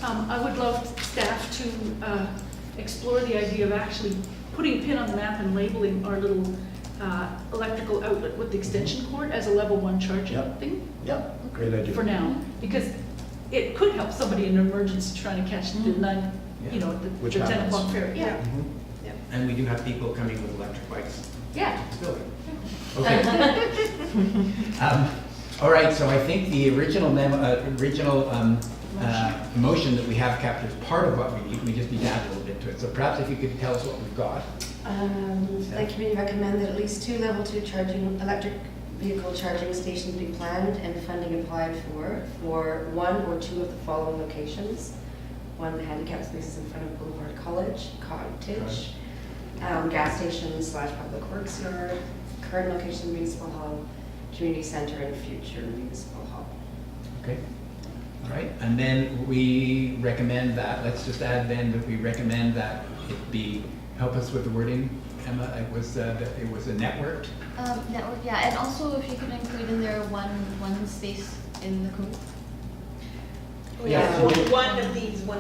I would love staff to explore the idea of actually putting a pin on the map and labeling our little electrical outlet with the extension cord as a level 1 charging
Yep.
thing
Yep, great idea.
for now. Because it could help somebody in an emergency trying to catch the 9,
Yeah.
the
Which
10
happens.
o'clock ferry. Yeah,
Mhm.
And we do have people coming with electric bikes.
yeah.
Still. Okay. All right, so I think the original motion that we have captured as part of what we need. We just need to add a little bit to it. So perhaps if you could tell us what we've got.
The committee recommend that at least 2 level 2 electric vehicle charging stations be planned and funding applied for 1 or 2 of the following locations. 1, the handicap spaces in front of Boulevard College, Cottage, gas station / public works yard, current location municipal hall, community center, and future municipal hall.
Okay. All right. And then we recommend that, let's just add then that we recommend that it be, help us with the wording, Emma, it was that it was a networked.
Network, yeah, and also if you could include in there one space in the code.
Yeah.
One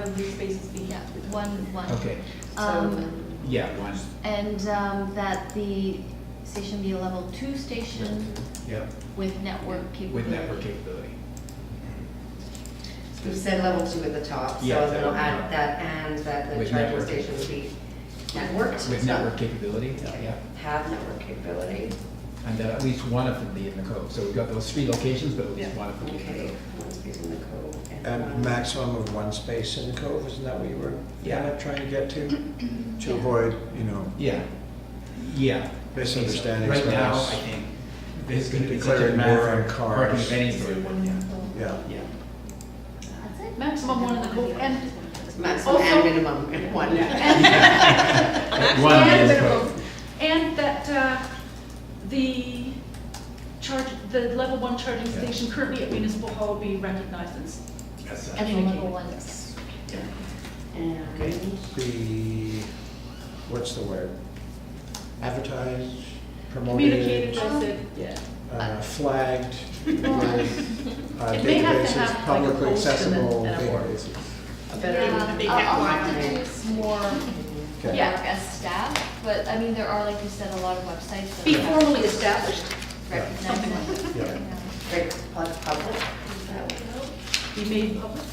of these spaces be.
Yeah, one.
Okay. Yeah, one.
And that the station be a level 2 station
Yeah.
with network capability.
With network capability.
We've said level 2 at the top, so
Yeah,
then we'll add that and that the
With
charging
network.
station will be networked.
With network capability,
Okay.
yeah.
Have network capability.
And that at least one of them be in the code. So we've got those 3 locations, but at least
Yeah.
one of them be in the
Okay,
code.
one space in the code.
And
one-
maximum of 1 space in the cove, isn't that what you were
Yeah.
trying to get to? To
Yeah.
avoid,
Yeah. Yeah.
misunderstandings.
Right now,
perhaps.
I think there's going to be such a
Declaring
demand
war on
for parking
cars.
of any sort. Yeah.
Yeah.
Yeah.
That's it.
Maximum 1 in the code, and
Maximum
Also-
and minimum, 1.
One
And
is
minimum.
code.
And that the level 1 charging
Yeah.
station currently at Municipal Hall be recognized as.
As such.
And the level 1.
And
Okay.
Be, what's the word? Advertised,
Communicated
promoted,
as yeah.
flagged with
It may have to
databases,
have, like, a
publicly
post and
accessible
a board.
databases.
A big
Yeah, I'll have to
headline.
do more
Okay.
work as staff, but I mean, there are, like you said, a lot of websites that.
Be
have
formally established,
recognized
something
it.
like that.
Yeah.
Great, public, is that what
Be made public,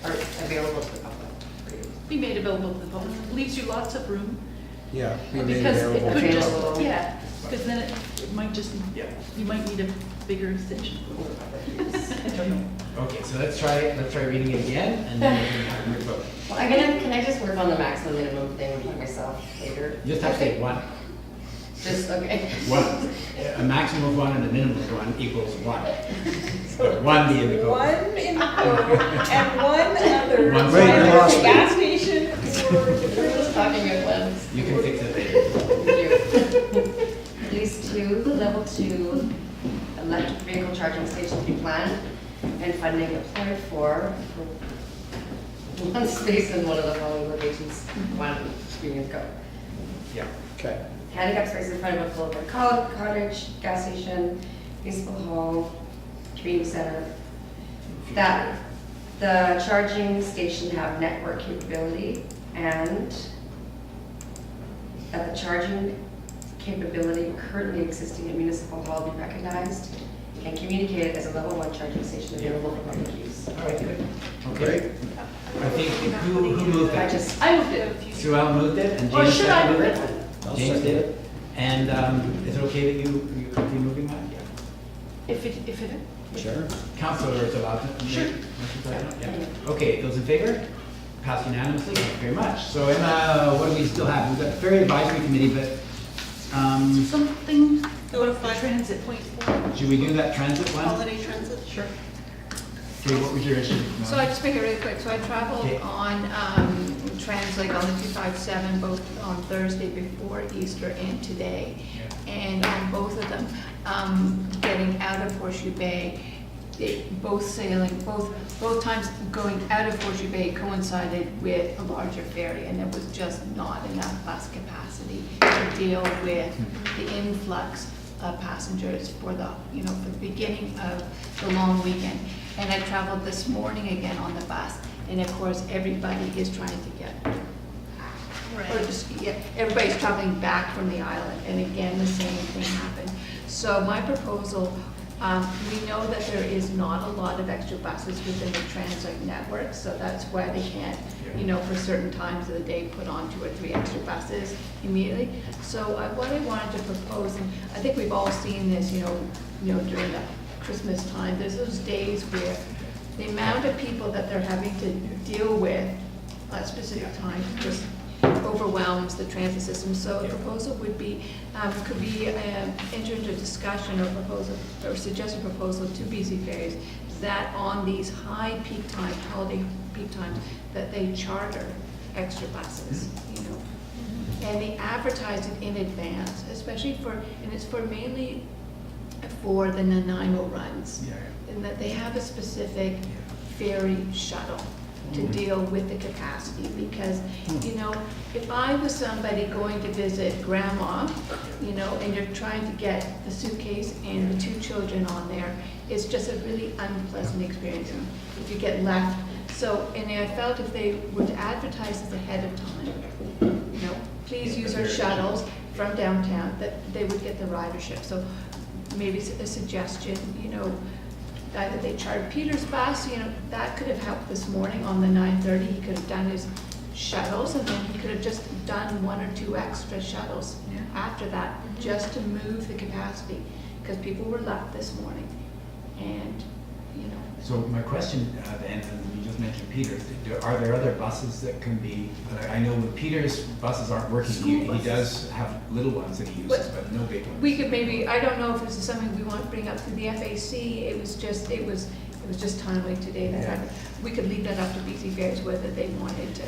or available to the public.
be made available to the public. Leaves you lots of room.
Yeah, be made
Because it
available.
could just,
Available.
yeah, because then it might just,
Yeah.
you might need a bigger station. I don't know.
Okay, so let's try reading it again, and then we can have a vote.
Well, can I just work on the maximum minimum thing by myself later?
You just have to say one.
Just, okay.
One. A maximum of 1 and a minimum of 1 equals 1. But 1 be in the code.
One in the code and one other.
One
Wait, you lost me.
Gas station
We're just talking at once.
You can fix it later.
At least 2 level 2 electric vehicle charging stations be planned and funding applied for 1 space in one of the following locations, 1 being code.
Yeah.
Okay.
Handicap space in front of a Boulevard Cottage, gas station, municipal hall, community center. That the charging station have network capability and that the charging capability currently existing at municipal hall be recognized and communicated as a level 1 charging station available for public use.
All right, good.
Great.
Okay. I think, who moved
I
that?
just,
I would do.
Sue Ellen moved it, and
Or
James
should I
seconded
move
it.
it?
James did it. And is it okay that you be moving that? Yeah.
If it,
Sure.
Councilor is allowed to make
Sure.
motions like that? Yeah. Okay, those in favor? Passed unanimously, thank you very much. So Emma, what do we still have? We've got the Ferry Advisory Committee, but
something,
Go to 5,
transit point 4.
should we do that transit one?
holiday transit. Sure.
Okay, what was your issue?
So I just make it really quick. So I traveled
Okay.
on Translink on the 257, both on Thursday before Easter and today. And on both of them, getting out of Horseshoe Bay, both times going out of Horseshoe Bay coincided with a larger ferry, and there was just not enough bus capacity to deal with the influx of passengers for the beginning of the long weekend. And I traveled this morning again on the bus, and of course, everybody is trying to get, everybody's traveling back from the island, and again, the same thing happened. So my proposal, we know that there is not a lot of extra buses within the Translink network, so that's why they can't, for certain times of the day, put on 2 or 3 extra buses immediately. So what I wanted to propose, and I think we've all seen this, during the Christmas time, there's those days where the amount of people that they're having to deal with at a specific time just overwhelms the transit system. So a proposal would be, could be enter into discussion or proposal, or suggest a proposal to BC Ferries that on these high peak times, holiday peak times, that they charter extra buses, you know. And they advertise it in advance, especially for, and it's for mainly for the Nanaimo runs.
Yeah.
And that they have a specific ferry shuttle to deal with the capacity, because, you know, if I was somebody going to visit grandma, you know, and you're trying to get the suitcase and the 2 children on there, it's just a really unpleasant experience if you get left. So, and I felt if they were to advertise this ahead of time, you know, please use our shuttles from downtown, that they would get the ridership. So maybe a suggestion, you know, either they chartered Peter's bus, you know, that could have helped this morning on the 9:30. He could have done his shuttles, and then he could have just done 1 or 2 extra shuttles after that, just to move the capacity, because people were left this morning, and, you know.
So my question then, and you just mentioned Peter's, are there other buses that can be, I know with Peter's buses aren't working, he does have little ones that he uses, but no big ones.
We could maybe, I don't know if this is something we want to bring up to the FAC, it was just timely today that we could leave that up to BC Ferries whether they wanted to.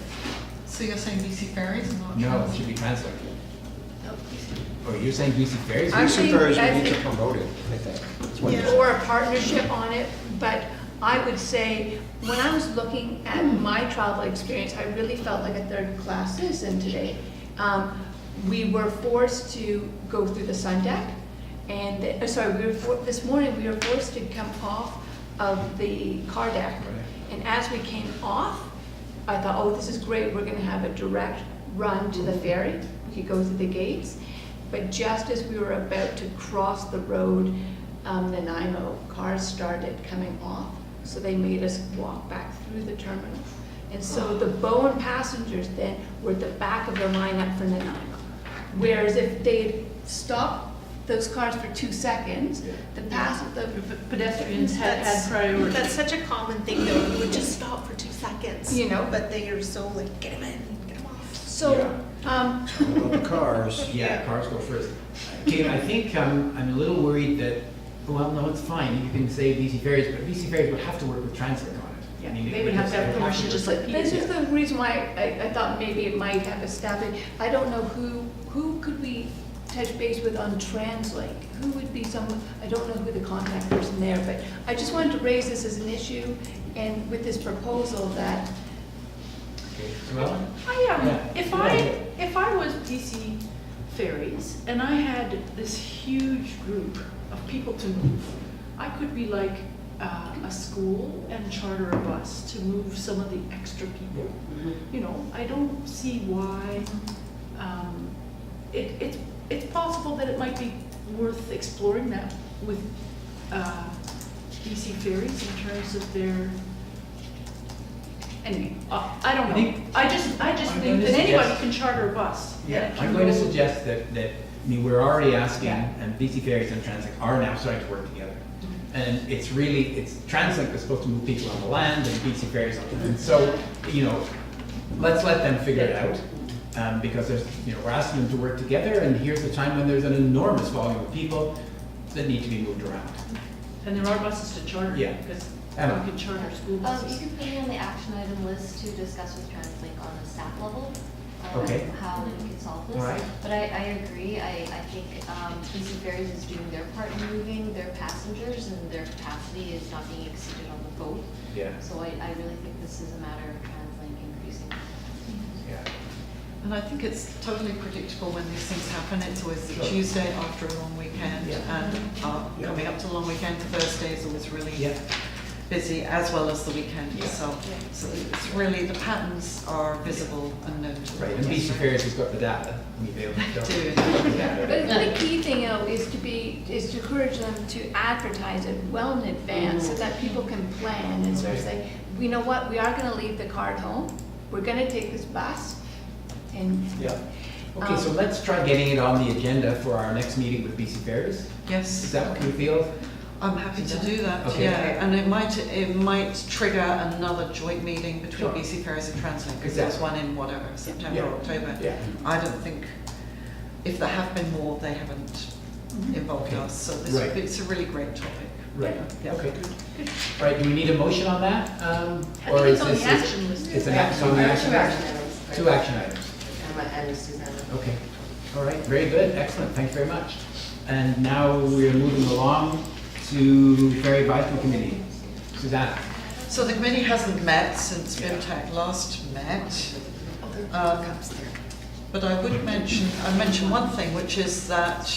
So you're saying BC Ferries and not
No, it
Transit?
should be translated. Oh, you're saying BC Ferries?
I'm
BC
saying-
Ferries,
I
we need to
think-
promote it, I think. That's what it is.
Or a partnership on it, but I would say, when I was looking at my travel experience, I really felt like a third-class citizen today. We were forced to go through the sun deck, and, this morning, we were forced to come off of the car deck. And as we came off, I thought, oh, this is great, we're gonna have a direct run to the ferry. We could go through the gates. But just as we were about to cross the road, Nanaimo, cars started coming off. So they made us walk back through the terminal. And so the Bowen passengers then were at the back of the lineup for Nanaimo. Whereas if they stopped those cars for 2 seconds, the
Pedestrians had
That's-
priority.
That's such a common thing, though, you would just stop for 2 seconds.
You know.
But they are so like, get them in, get them off.
So,
About the cars.
Yeah, cars go first. Okay, I think I'm a little worried that, well, no, it's fine, you can say BC Ferries, but BC Ferries would have to work with Transit on it.
Yeah,
I mean, it
they would have to have
work
permission, just like
this
Peter
is
did.
the reason why I thought maybe it might have established, I don't know who could we touch base with on TransLink? Who would be someone, I don't know who the contact person there, but I just wanted to raise this as an issue, and with this proposal that,
Okay, well,
If I was BC Ferries and I had this huge group of people to move, I could be like a school and charter a bus to move some of the extra people. You know, I don't see why, it's possible that it might be worth exploring that with BC Ferries in terms of their, anyway, I don't know. I just
I'm
think
going to
that anybody
suggest-
can charter a bus. and
yeah,
it can
I'm going to
go-
suggest that, I mean, we're already asking,
Yeah.
and BC Ferries and Translink are now starting to work together. And it's Translink is supposed to move people on the land, and BC Ferries on the land. So, you know, let's let them figure it out. Because there's, you know, we're asking them to work together, and here's the time when there's an enormous volume of people that need to be moved around.
And there are buses to charter.
Yeah.
Because
Emma.
you can charter school
You
buses.
could put me on the action item list to discuss with TransLink on the staff level,
Okay.
how we can solve this.
All right.
But I agree, I think BC Ferries is doing their part in moving their passengers, and their capacity is not being exceeded on the boat.
Yeah.
So I really think this is a matter of TransLink increasing.
Yeah.
And I think it's totally predictable when these things happen. It's always the
Sure.
Tuesday after a long weekend,
Yeah.
and
Yeah.
coming up to a long weekend, Thursday is always really
Yeah.
busy, as well as the weekend.
Yeah.
So it's really, the patterns are visible and noticeable.
Right, and BC Ferries has got the data. I mean, they'll
Do.
the data.
but the key thing, though, is to encourage them to advertise it well in advance, so that people can plan and sort of say, you know what, we are gonna leave the car at home, we're gonna take this bus, and,
Yeah. Okay, so let's try getting it on the agenda for our next meeting with BC Ferries. Is
Yes.
that what you feel?
I'm happy to do that,
Okay.
yeah, and it might trigger another joint meeting between
Sure.
BC Ferries and Translink, because there's
Exactly.
one in whatever, September
Yeah.
or October.
Yeah.
I don't think, if there have been more, they haven't involved
Okay.
us, so
Right.
it's a really great topic.
Right,
Yeah.
okay. All right, do we need a motion on that?
I
Or
think
is
it's on
this,
the action list.
it's an action, on the action?
Two action items.
Two action items.
And Susanna.
Okay, all right, very good, excellent, thanks very much. And now we're moving along to Ferry Advisory Committee. Susanna?
So the committee hasn't met since FinTech last met. But I would mention one thing, which is that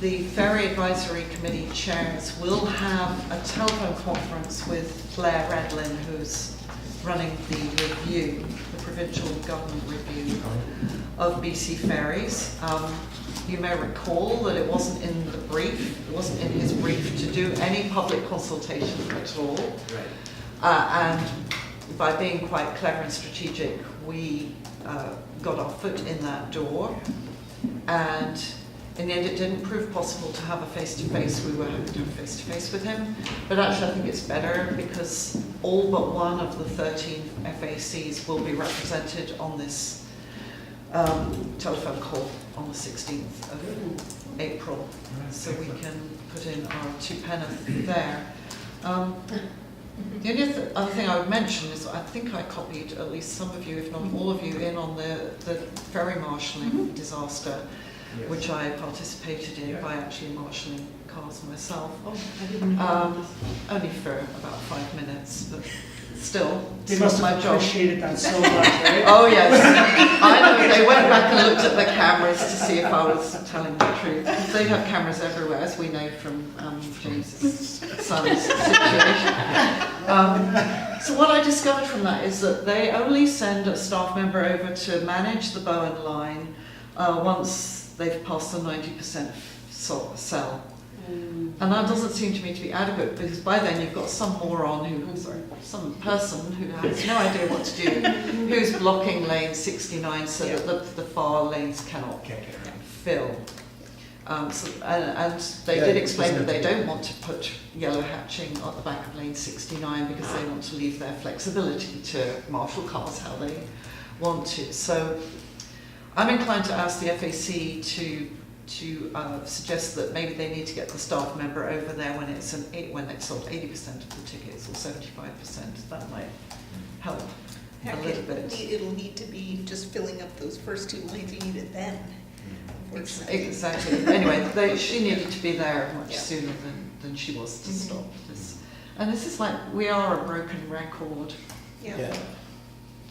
the Ferry Advisory Committee chairs will have a telephone conference with Claire Redlin, who's running the review, the provincial government review of BC Ferries. You may recall that it wasn't in the brief, it wasn't in his brief to do any public consultation at all.
Right.
And by being quite clever and strategic, we got our foot in that door. And in the end, it didn't prove possible to have a face-to-face. We were having to have a face-to-face with him. But actually, I think it's better because all but one of the 13 FACs will be represented on this telephone call on the 16th of April. So we can put in our two penneth there. The only other thing I would mention is I think I copied at least some of you, if not all of you, in on the ferry marshalling disaster,
Yes.
which I participated in by actually marshalling cars myself.
Oh, I didn't know.
Only for about 5 minutes, but still,
They
it's
must
not my
have
job.
appreciated that so much, right?
Oh yes, I know. They went back and looked at the cameras to see if I was telling the truth. Because they have cameras everywhere, as we know from James's son's situation. So what I discovered from that is that they only send a staff member over to manage the Bowen line once they've passed the 90% cell. And that doesn't seem to me to be adequate, because by then you've got some moron some person who has no idea what to do, who's blocking lane 69 so that the far lanes cannot fill. And they did explain that they don't want to put yellow hatching at the back of lane 69 because they want to leave their flexibility to marshal cars how they want to. So I'm inclined to ask the FAC to suggest that maybe they need to get the staff member over there when it's sold 80% of the tickets or 75%. That might help a
Heck,
little bit.
it'll need to be just filling up those first two lanes, you need it then. unfortunately.
Exactly. Anyway, she needed to be there much
Yeah.
sooner than she was to stop this. And this is like, we are a broken record.
Yeah.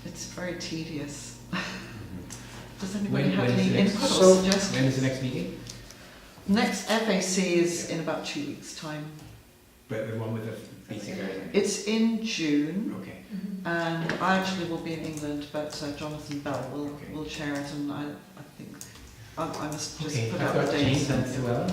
It's very tedious. Does
When-
anybody have
when is
any
the next-
input or
So-
suggestions?
When is the next meeting?
Next FAC is in about 2 weeks' time.
But the one with the BC Ferries?
It's in June,
Okay.
and I actually will be in England, but Jonathan Bell
Okay.
will chair it, and I think I must just
Okay,
put
I've
out the
got
dates.
James and Sue Ellen.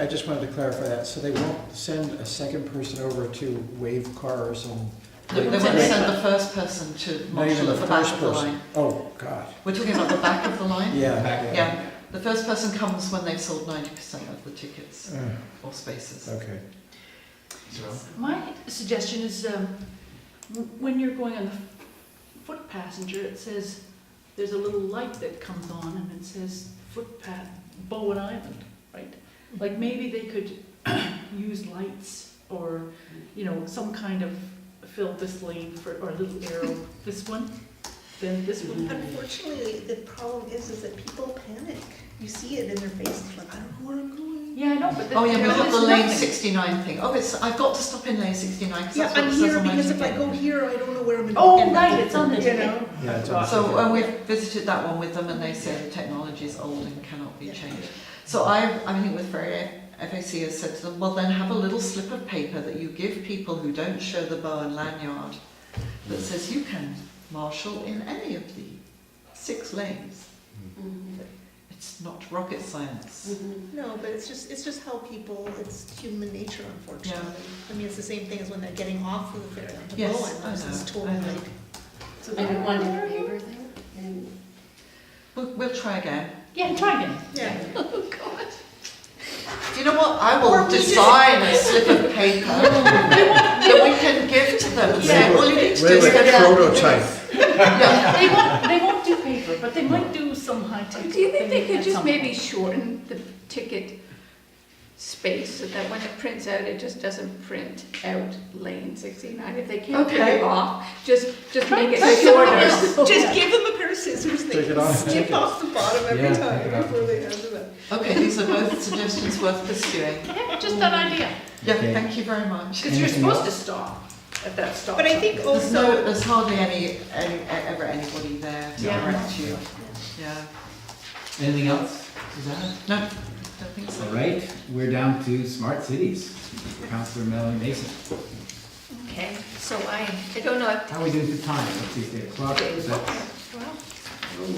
I just wanted to clarify that, so they won't send a second person over to wave cars and...
They want to send the first person to
Not even
marshal at the back
first
of the
person.
line.
Oh, God.
We're talking about the back of the line?
Yeah.
Yeah. The first person comes when they've sold 90% of the tickets or spaces.
Okay.
Sue Ellen?
My suggestion is, when you're going on the foot passenger, it says, there's a little light that comes on and it says footpath, Bowen Island, right? Like maybe they could use lights or, some kind of fill this lane or a little arrow, this one, then this one.
Unfortunately, the problem is that people panic. You see it in their faces, like, I don't know where I'm going.
Yeah, I know, but.
Oh yeah, we've got
there's
the lane
nothing.
69 thing. Oh, I've got to stop in lane 69 because
Yeah,
that's what
I'm
it says
here
on my
because if I
ticket.
go here, I don't know where I'm going.
Oh, right, it's on the
You
ticket.
know?
Yeah, it's on.
So and we've visited that one with them, and they say the technology is old and cannot be changed. So I think with Ferry FAC has said to them, well then have a little slip of paper that you give people who don't show the Bowen lanyard that says you can marshal in any of the 6 lanes. It's not rocket science.
No, but it's just how people, it's human nature, unfortunately. I mean, it's the same thing as when they're getting off of the ferry onto
Yes,
Bowen.
I
This is
know,
totally
I know.
like,
So maybe one different paper thing? And
We'll try again.
Yeah, try again.
yeah.
Oh, God.
You know what? I
Or
will
we just-
design a slip of paper that we can give to them. Say, all you need to do is
Wait,
get it out.
prototype.
Yeah.
They won't do paper, but they might do some high-tech.
Do you think they could
at
just
some
maybe
point.
shorten the ticket space so that when it prints out, it just doesn't print out lane 69? If they can't take
Okay.
it off, just make it
That's
shorter.
nice.
Just give them a pair of scissors, they
Take it
can
off,
snip
take it.
off the bottom every
Yeah, take
time
it off.
before they hand it up.
Okay, these are both suggestions worth pursuing.
Yeah, just an idea,
Yeah,
Okay.
thank you very much.
because you're
Anything
supposed
else?
to stop at that stop.
But I think
sign.
also,
There's hardly ever anybody there to
Yeah.
direct you. Yeah.
Anything else, Susanna?
No, don't think so.
All right, we're down to smart cities. Councillor Melanie Mason.
Okay, so I don't know if,
How are we doing for time? Let's see, it's 8 o'clock. That's, oh,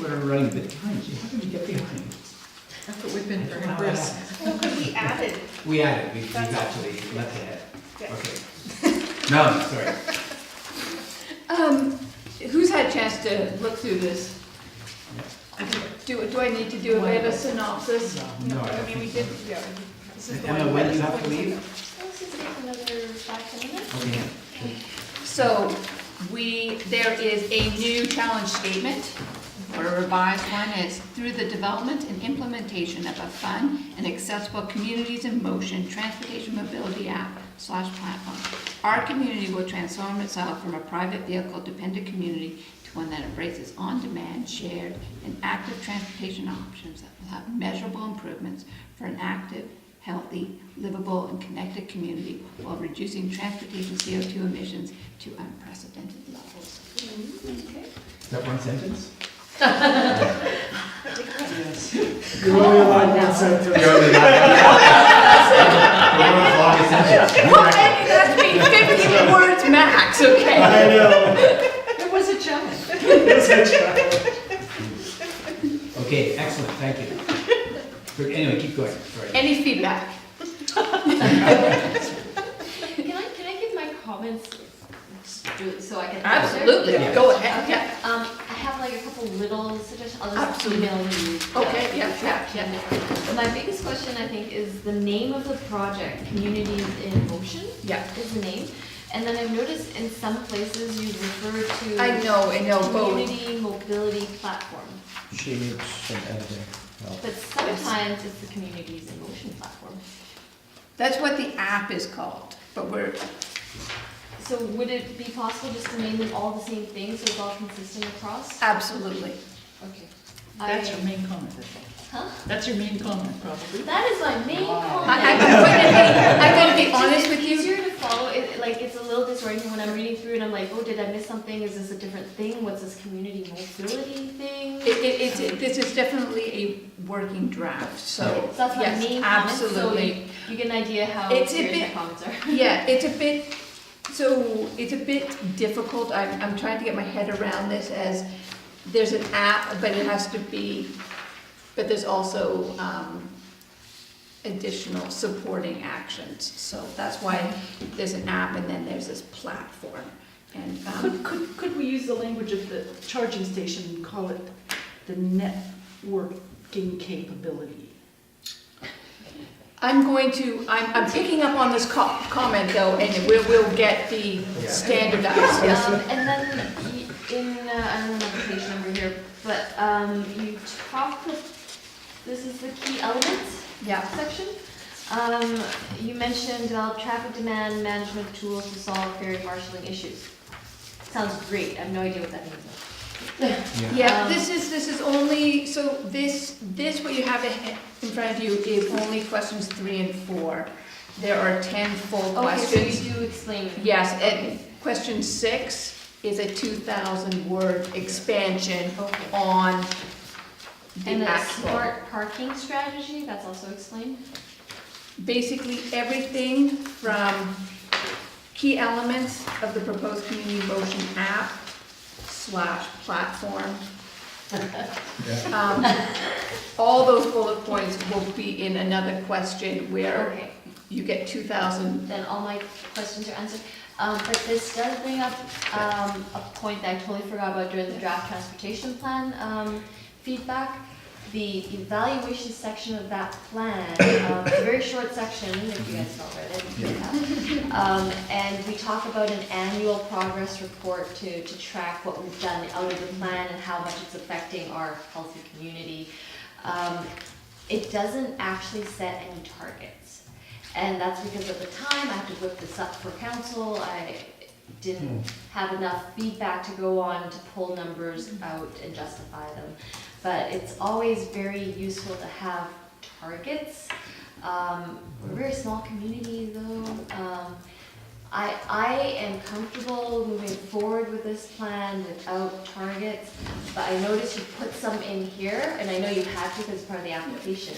we're running a bit behind. Gee, how did we get behind?
I thought we've been very
How
brisk.
well, because we added,
We added, we've
That's all.
actually left ahead.
Yeah.
Okay. Melanie, sorry.
who's had a chance to look through this? Do I need to do a bit of a synopsis?
No, I
I
don't
mean, we
think
did, yeah. This is the
Emma,
one
when
that
do you
is
have to leave?
This is take another 5-10 minutes.
Okay.
So, there is a new challenge statement, or a revised one. It's through the development and implementation of a fun and accessible communities in motion transportation mobility app / platform. Our community will transform itself from a private vehicle dependent community to one that embraces on-demand, shared, and active transportation options that will have measurable improvements for an active, healthy, livable, and connected community while reducing transportation CO2 emissions to unprecedented levels. Okay.
Is that one sentence?
Yes. You're only allowed one sentence.
You're only longest sentence.
Well, maybe that's me, 50 words max, okay?
I know.
It was a challenge.
It's a challenge.
Okay, excellent, thank you. Anyway, keep going, sorry.
Any feedback?
Can I give my comments so I can answer?
Absolutely,
Yeah.
go ahead,
Okay,
yeah.
I have like a couple little suggestions, I'll just
Absolutely.
email you.
Okay, yeah.
My biggest question, I think, is the name of the project, Communities in Motion,
Yeah,
is the name. And then I've noticed in some places you refer to
I know, both.
Community Mobility Platform.
She needs some editing help.
But sometimes it's the Communities in Motion platform.
That's what the app is called, but we're,
So would it be possible just to name them all the same thing so it's all consistent across?
absolutely.
Okay.
That's your main comment, I think.
Huh?
That's your main comment, probably.
That is my main comment.
I'm gonna be honest with
It's
you.
easier to follow, it's a little disorienting when I'm reading through and I'm like, oh, did I miss something? Is this a different thing? What's this community mobility thing?
This is definitely a working draft, so,
So that's my
yes,
main comment, so
absolutely.
you get an idea how
It's a
serious my
bit-
comments are.
Yeah, it's a bit difficult. I'm trying to get my head around this as there's an app, but it has to be, but there's also additional supporting actions. So that's why there's an app and then there's this platform. And
Could we use the language of the charging station and call it the networking capability?
I'm picking up on this comment though, and we'll get the standardized.
And then I don't have the page number here, but you talk with, this is the key elements
Yeah.
section. You mentioned develop traffic demand management tools to solve ferry marshalling issues. Sounds great, I have no idea what that means.
Yeah, this is only, so this what you have in front of you is only questions 3 and 4. There are 10 full
Okay, so
questions.
you do explain.
Yes, and question 6 is a 2,000-word expansion
Okay.
on the
And the
actual.
smart parking strategy, that's also explained?
Basically, everything from key elements of the proposed community motion app / platform. All those bullet points will be in another question where
Okay,
you get 2,000.
then all my questions are answered. But this does bring up a point that I totally forgot about during the draft transportation plan feedback. the evaluation section of that plan, it's a very short section, if you guys not read it. Yeah. And we talk about an annual progress report to track what we've done out of the plan and how much it's affecting our healthy community. It doesn't actually set any targets. And that's because at the time I had to whip this up for council. I didn't have enough feedback to go on to pull numbers out and justify them. But it's always very useful to have targets. We're a very small community though. I am comfortable moving forward with this plan without targets, but I noticed you put some in here, and I know you had to because it's part of the application,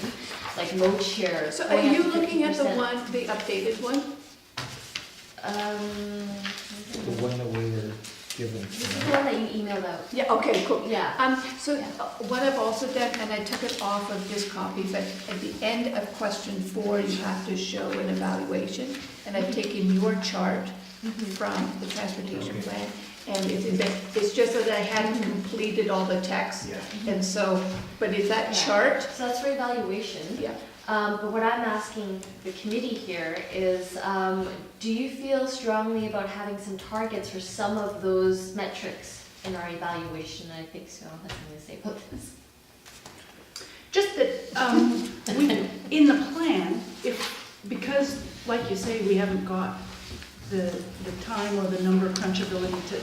like mode share.
So are you looking at the one, the updated one?
The one that we were given.
This is the one that you emailed out.
Yeah, okay, cool.
Yeah.
So what I've also done, and I took it off of this copy, but at the end of question 4, you have to show an evaluation. And I've taken your chart from the transportation plan, and it's just that I hadn't completed all the text.
Yeah.
And so, but is that
Yeah.
chart?
So that's for evaluation.
Yeah.
But what I'm asking the committee here is, do you feel strongly about having some targets for some of those metrics in our evaluation? I think so. That's what I'm going to say about this.
Just that, in the plan, because, like you say, we haven't got the time or the number crunchability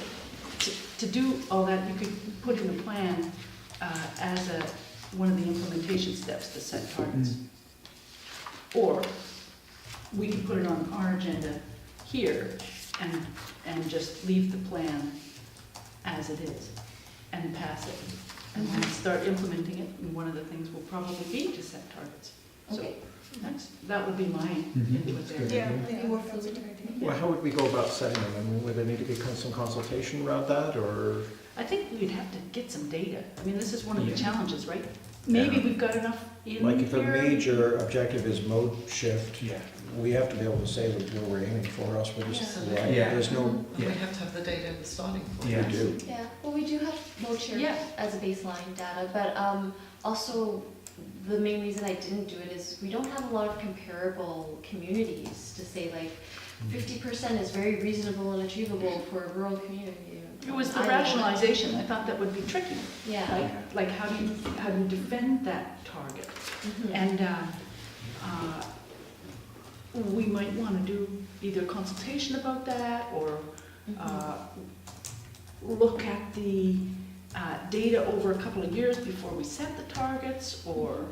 to do all that, you could put in the plan as one of the implementation steps to set targets. Or we could put it on our agenda here and just leave the plan as it is and pass it. And then start implementing it, and one of the things will probably be to set targets. So
Okay.
that would be my input there.
Yeah.
Maybe more fluid.
Well, how would we go about setting them? I mean, would there need to be some consultation around that, or?
I think we'd have to get some data. I mean, this is one of the
Yeah.
challenges, right? Maybe
Yeah.
we've got enough in here.
Like if a major objective is mode shift,
Yeah.
we have to be able to say where we're aiming for, or else we're just,
Yeah.
right?
Yeah.
There's no,
And we have to have the data in the starting point.
Yeah.
we do.
Yeah, well, we do have mode share
Yeah.
as a baseline data, but also the main reason I didn't do it is we don't have a lot of comparable communities to say like 50% is very reasonable and achievable for a rural community.
It was the
I don't-
rationalization. I thought that would be tricky.
Yeah.
Like how do you defend that target?
Mhm.
And we might want to do either consultation about that or look at the data over a couple of years before we set the targets, or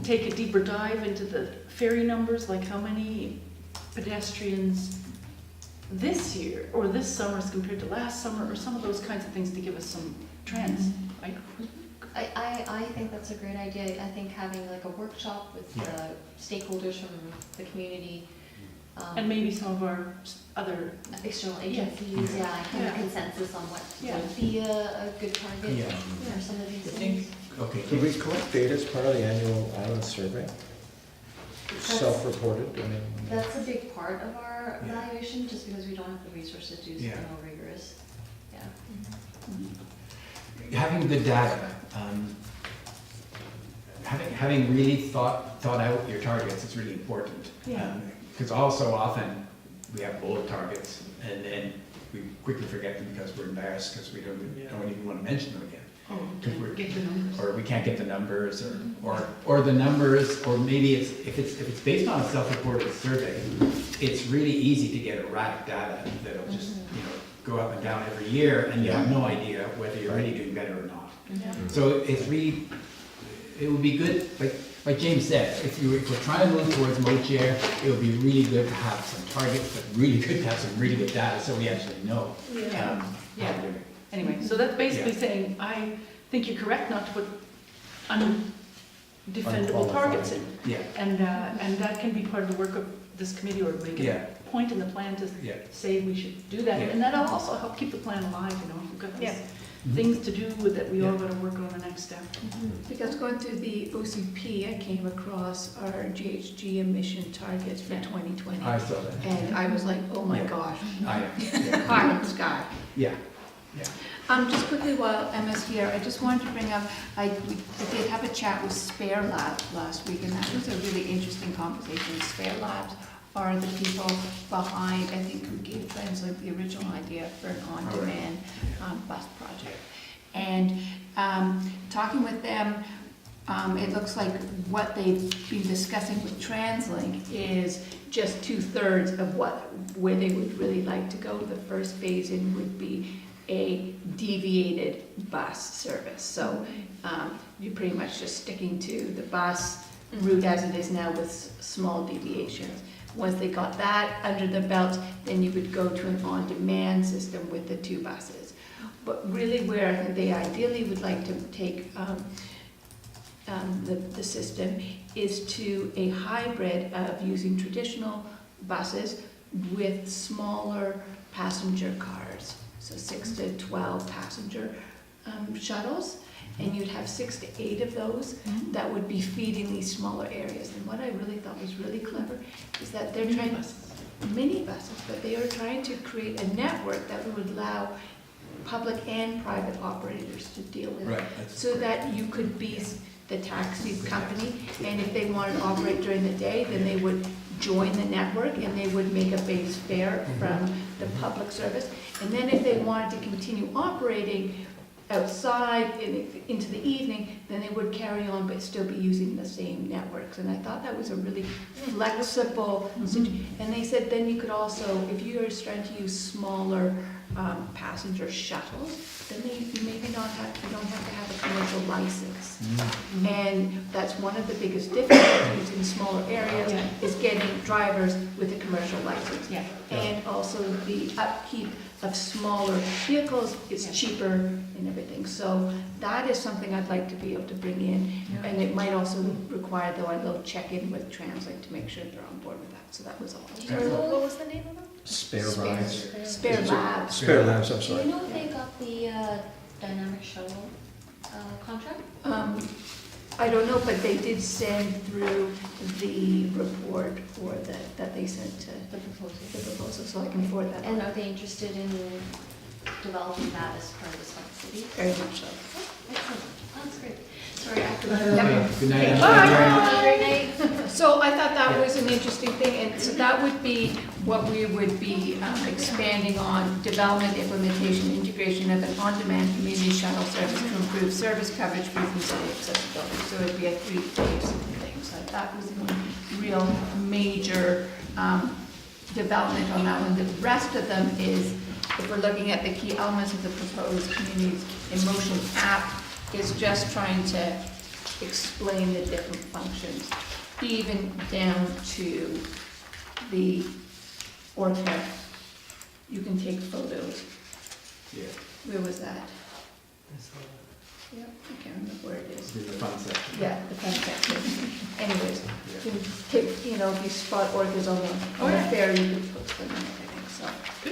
take a deeper dive into the ferry numbers, like how many pedestrians this year or this summer as compared to last summer, or some of those kinds of things to give us some trends, right?
I think that's a great idea. I think having like a workshop with the stakeholders from the community.
And maybe some of our other,
External agencies, yeah, kind of
Yeah.
consensus on what
Yeah.
would be a good target
Yeah.
for some of these
I
things.
think, okay.
Did we collect data as part of the annual island survey? Self-reported, I mean.
That's a big part of our
Yeah.
evaluation, just because we don't have the resources to do something
Yeah.
more rigorous. Yeah.
Having the data, having really thought out your targets is really important.
Yeah.
Because all so often, we have bold targets, and then we quickly forget them because we're embarrassed, because we don't even want to mention them again.
oh,
Because we're,
get the numbers.
or we can't get the numbers, or the numbers, or maybe if it's based on a self-reported survey, it's really easy to get erratic data that'll just, go up and down every year, and you have no idea whether you're really doing better or not. So it's really, it would be good, like James said, if we're trying to move towards mode share, it would be really good to have some targets, but really good to have some really good data, so we actually know.
Yeah.
How we're doing.
Anyway, so that's basically
Yeah.
saying, I think you're correct not to put undefendable
Unqualified.
targets in.
Yeah,
And that can be part of the work of this committee, or make
Yeah.
a point in the plan to
yeah.
say we should do that.
Yeah.
And that'll also help keep the plan alive, we've got
Yeah.
these things to do with that we all gotta work on the next step.
Because going through the OCP, I came across our GHG emission targets for
Yeah.
2020.
I saw that.
And I was like, oh my
Yeah.
gosh,
Yeah,
pie in the sky.
yeah,
Just quickly while Emma's here, I just wanted to bring up, we did have a chat with Spare Labs last week, and that was a really interesting conversation. Spare Labs are the people behind, I think, who gave Translink the original idea for an on-demand bus project. And talking with them, it looks like what they've been discussing with Translink is just 2/3 of where they would really like to go. The first phase in would be a deviated bus service. So you're pretty much just sticking to the bus route as it is now with small deviations. Once they got that under the belt, then you would go to an on-demand system with the 2 buses. But really where I think they ideally would like to take the system is to a hybrid of using traditional buses with smaller passenger cars. So 6 to 12 passenger shuttles, and you'd have 6 to 8 of those that would be feeding these smaller areas. And what I really thought was really clever is that they're trying mini buses, but they are trying to create a network that would allow public and private operators to deal with it, so that you could be the taxi company, and if they wanted to operate during the day, then they would join the network and they would make a base fare from the public service. And then if they wanted to continue operating outside into the evening, then they would carry on but still be using the same networks. And I thought that was a really flexible situation. And they said then you could also, if you are starting to use smaller passenger shuttles, then you maybe don't have to have a commercial license. And that's one of the biggest difficulties in smaller areas is getting drivers with a commercial license. And also the upkeep of smaller vehicles is cheaper and everything. So that is something I'd like to be able to bring in. And it might also require, though, a little check-in with Translink to make sure they're on board with that. So that was all.
What was the name of them?
Spare rides.
Spare Labs.
Spare Labs, I'm
Do
sorry.
you know if they got the dynamic shuttle contract?
I don't know, but they did send through the report for that they sent to
The proposal.
the proposal, so I can forward that.
And are they interested in developing that as part of the smart city?
Very much so.
Excellent. That's great. Sorry, I have to.
Okay, good night.
Have a great night.
So I thought that was an interesting thing, and so that would be what we would be expanding on: development, implementation, integration of an on-demand community shuttle service to improve service coverage, frequency, and accessibility. So it'd be a 3-phase thing. So that was one real major development on that one. The rest of them is, if we're looking at the key elements of the proposed Communities in Motion app, is just trying to explain the different functions, even down to the ORCA. You can take photos. Where was that? Yep, I can't remember where it is.
The fun section.
Yeah, the fun section. Anyways, you can take, if you spot orcas on the ferry, you can post them and everything. So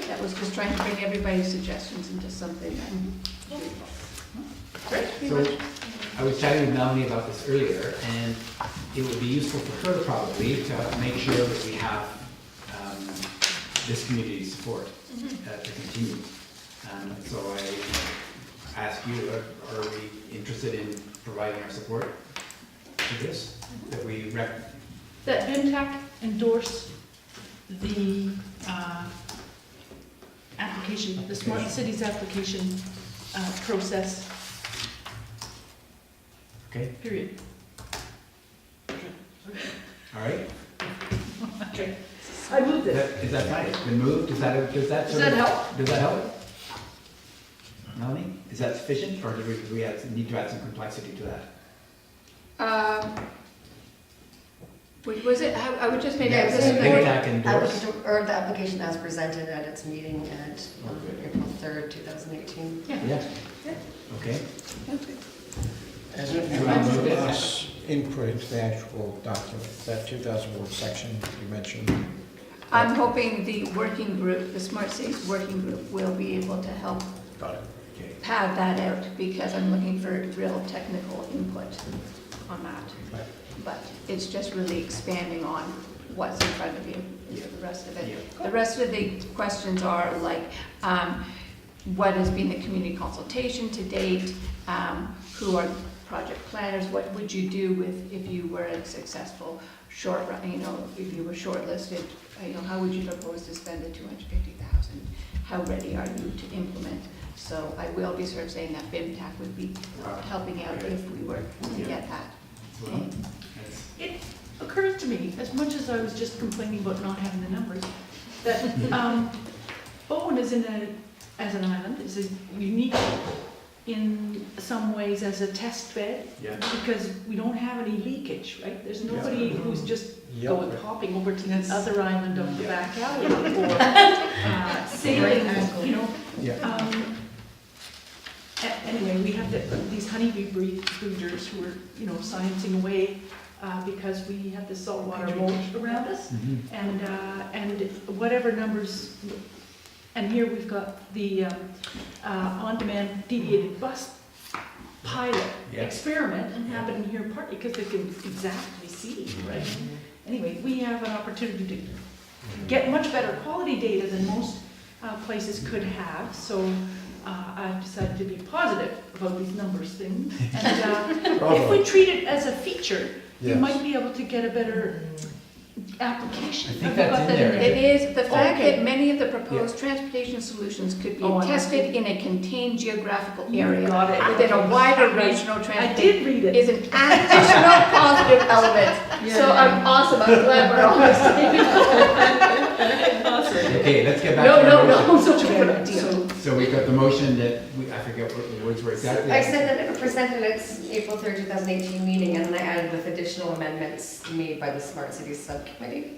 that was just trying to bring everybody's suggestions into something that. Great.
So I was chatting with Melanie about this earlier, and it would be useful for her probably to make sure that we have this community support to continue. So I ask you, are we interested in providing our support to this? That we
That VIMTAC endorse the application, the Smart Cities application process,
Okay,
period.
all right.
Okay. I moved it.
Is that fine? It's been moved? Does that
Does that help?
Does that help? Melanie, is that sufficient, or do we need to add some complexity to that?
Was it, I would just maybe.
Yes.
VIMTAC endorse?
Or the application as presented at its meeting at April 3rd, 2018.
Yeah. Okay.
As it
You want to move it?
us input into the actual document, that 2,000 word section you mentioned.
I'm hoping the working group, the Smart Cities working group, will be able to help
Got it.
Okay.
pad that out, because I'm looking for real technical input on that.
Right.
But it's just really expanding on what's in front of you, is the rest of it.
Yeah.
The rest of the questions are like, what has been the community consultation to date, who are project planners, what would you do with, if you were a successful if you were shortlisted, how would you propose to spend the 250,000? How ready are you to implement? So I will be sort of saying that BIMTAC would be helping out if we were to get that.
Well,
It occurs to me, as much as I was just complaining about not having the numbers, that Bowen is as an island, is unique in some ways as a test bed,
Yeah.
because we don't have any leakage, right? There's nobody who's just
Yep.
hopping over to the other island of the
Yeah.
back alley or sailing,
Yeah.
Anyway, we have these honeybee breeders who are, sciencing away because we have the saltwater moat around us.
Mhm.
And whatever numbers, and here we've got the on-demand deviated bus pilot
Yeah.
experiment happening here partly because they can exactly see, right? Anyway, we have an opportunity to get much better quality data than most places could have, so I've decided to be positive about these numbers things. And if we treat it as a feature, you
Yes.
might be able to get a better application.
I think that's in there.
It is the fact
Okay.
that many of the proposed transportation solutions could be
Oh, I
tested in a contained geographical area
Got it.
within a wider
I read-
regional
I
transportation.
did read it.
Is an additional positive element. So I'm awesome, I'm glad we're on the same.
Okay, let's get back
No,
to
no,
our motion.
no, so good deal.
So we've got the motion that, I forget what the words were exactly.
I said that it presented at its April 3rd, 2018 meeting, and then I added with additional amendments made by the Smart Cities Subcommittee, in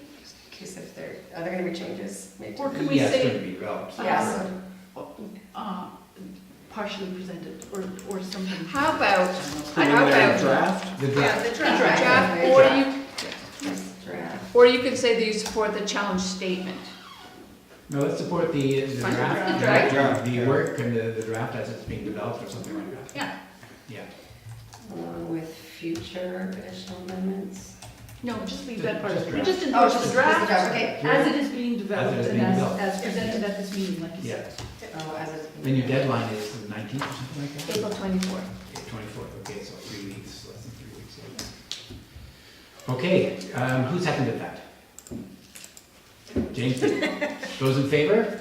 case if are there going to be changes made to
Or
it?
can we
Yeah, it's going
say
to be developed.
Yes.
partially presented or something?
How about,
The
how about
draft?
The
Yeah,
draft.
the
the
draft.
draft,
Yes, draft.
or you could say that you support the challenge statement.
No, let's support the
Fine.
draft,
The draft.
the work and the draft as it's being developed or something like that.
Yeah.
Yeah.
Along with future additional amendments.
No, just leave that part.
Just
We
draft.
just
Oh,
endorse
just
the
the
draft
draft, okay.
as it is being developed
As it is
and
being developed.
as presented at this meeting, like you
Yeah.
said.
Oh, as it's.
Then your deadline is the 19th or something like that?
April 24th.
Okay, 24th, okay, so 3 weeks, less than 3 weeks. Yeah. Okay, who seconded that? James did. Those in favor?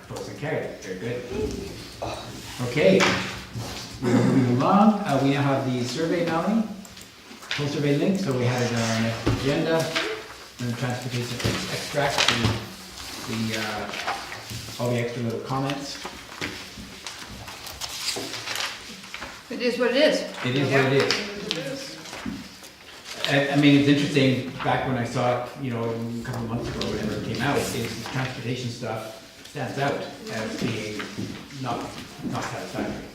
Opposed and carried, very good. Okay, we're moving along, we now have the survey, Melanie, full survey link, so we had it on our next agenda, and the transportation extract, all the extra little comments.
It is what it is.
It is what it is. I mean, it's interesting, back when I saw it, a couple of months ago, whenever it came out, the transportation stuff stands out as being not satisfactory.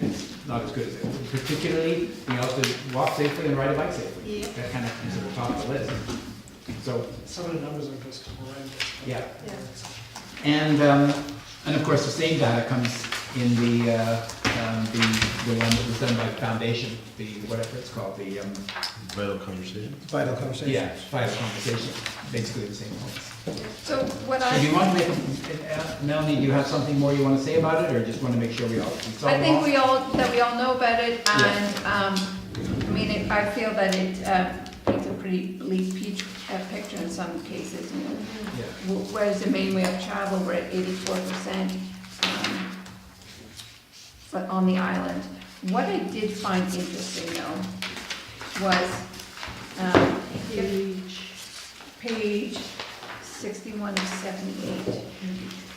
It's not as good as it, particularly, to walk safely and ride a bike safely. That kind of is at the top of the list. So,
Some of the numbers are just horrendous.
yeah. And of course, the same data comes in the one that was done by the foundation, whatever it's called,
Vital conversation.
Vital conversation.
yeah, Vital Conversation, basically the same points.
So what
So do you
I
want to make Melanie, do you have something more you want to say about it, or just want to make sure we saw them
think
all?
we all know about it, and, I feel that it paints a pretty bleak picture in some cases,
Yeah.
Whereas the main way of travel, we're at 84%, but on the island. What I did find interesting though was, page 61 of 78,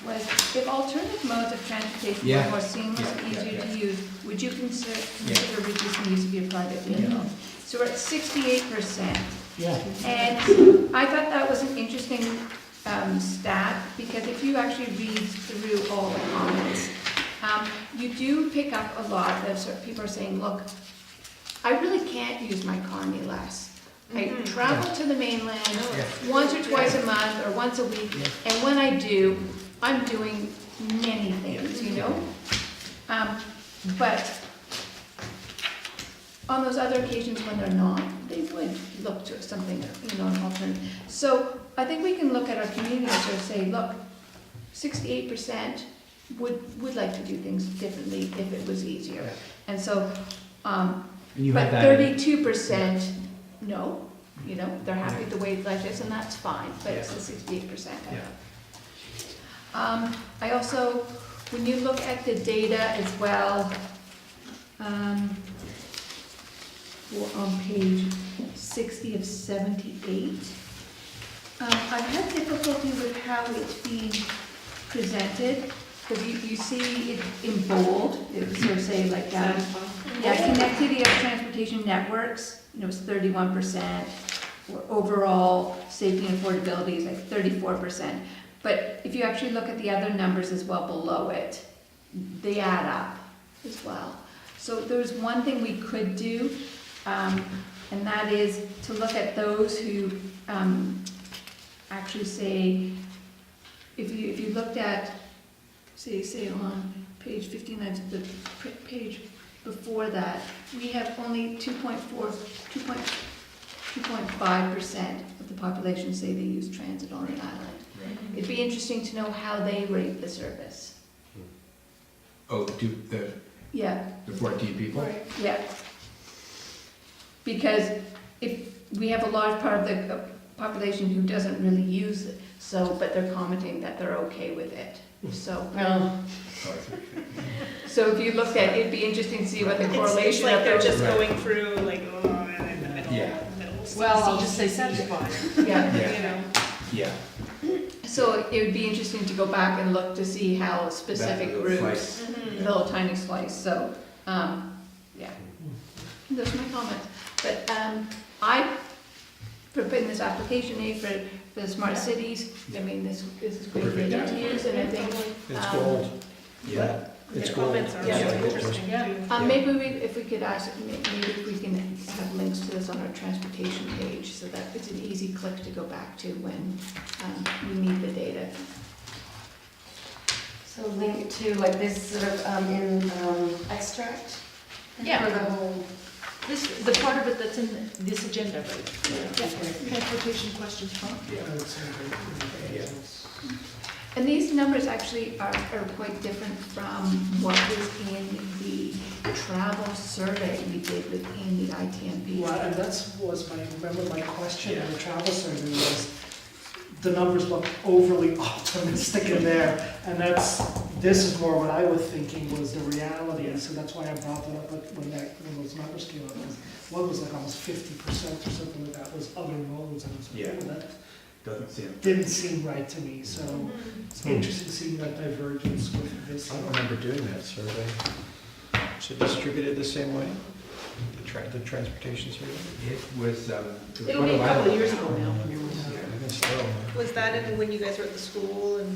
was if alternative modes of transportation
Yeah.
were more seamless and
Yeah,
easier
yeah.
to use, would you consider reducing use of your private vehicle? So we're at 68%.
Yeah.
And I thought that was an interesting stat, because if you actually read through all the comments, you do pick up a lot of sort of people are saying, look, I really can't use my car any less. I travel to the mainland once or twice a month or once a week, and when I do, I'm doing many things, But on those other occasions when they're not, they would look to something, an alternative. So I think we can look at our community and sort of say, look, 68% would like to do things differently if it was easier.
Yeah.
And so,
And you
but
had that.
32%, no, you know, they're happy the way it's like this, and that's fine, but it's the 68%.
Yeah.
I also, when you look at the data as well, we're on page 60 of 78. I've had difficulty with how it's being presented, because you see it in bold, it would sort of say like, connectivity of transportation networks, you know, it's 31%, or overall safety and affordability is like 34%. But if you actually look at the other numbers as well below it, they add up as well. So there's one thing we could do, and that is to look at those who actually say, if you looked at, say on page 59, the page before that, we have only 2.5% of the population say they use transit on the island. It'd be interesting to know how they rate the service.
Oh, the 14 people?
Yeah. Because if we have a large part of the population who doesn't really use it, but they're commenting that they're okay with it. So, so if you look at, it'd be interesting to see what the correlation
It's like
of
they're
those.
just going through like, and in the middle,
Yeah.
Well, I'll just say satisfied.
Yeah.
You know.
Yeah.
So it would be interesting to go back and look to see how specific
That little
groups,
slice.
Mhm.
little tiny slice, so, yeah. Those are my comments. But, I put in this application aid for the smart cities. I mean, this is great
Perfect,
data to
yeah.
use, and I think,
It's gold.
Yeah.
It's
Your
gold.
comments are
Yeah.
really interesting
Yeah.
too.
maybe if we could ask, maybe if we can have links to this on our transportation page, so that it's an easy click to go back to when, we need the data.
So link to like this sort of in extract?
Yeah.
For the whole,
The part of it that's in this agenda, right? Transportation questions, huh?
And these numbers actually are quite different from what was in the travel survey we did within the ITMP.
Well, and remember my question in the travel survey was, the numbers look overly optimistic in there, and this is more what I was thinking was the reality, and so that's why I brought that up when those numbers came up, because one was like almost 50% or something like that was other modes, and I was like,
Yeah.
oh, that
Doesn't seem.
didn't seem right to me, so it's interesting seeing that divergence with this.
I don't remember doing that survey. Is it distributed the same way? The transportation survey?
It was,
It'll be a couple of years ago now.
I guess so.
Was that when you guys were at the school and?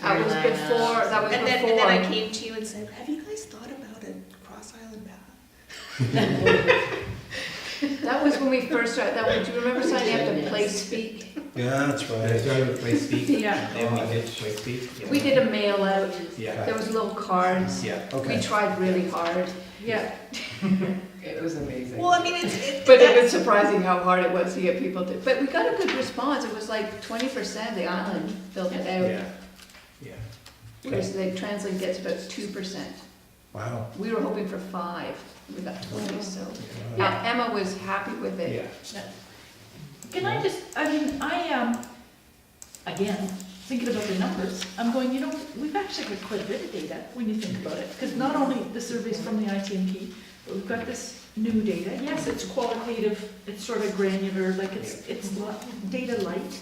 That was before,
And then I came to you and said, have you guys thought about a cross-island path?
That was when we first started, do you remember signing up to Play Speak?
Yeah, that's
I started with Play Speak.
Yeah.
Then we did Play Speak. Yeah.
We did a mail out,
Yeah.
there was little cards,
Yeah.
we
Okay.
tried really hard.
Yeah.
it was amazing.
Well, I mean,
But it was surprising how hard it was to get people to, but we got a good response, it was like 20% of the island filled it out.
Yeah. Yeah.
Whereas the translate gets about 2%.
Wow.
We were hoping for 5, we got 20, so.
Yeah.
Emma was happy with it.
Yeah.
Can I just, again, thinking about the numbers, I'm going, we've actually got quite a bit of data when you think about it. Because not only the surveys from the ITMP, but we've got this new data. Yes, it's qualitative, it's sort of granular, like it's data light,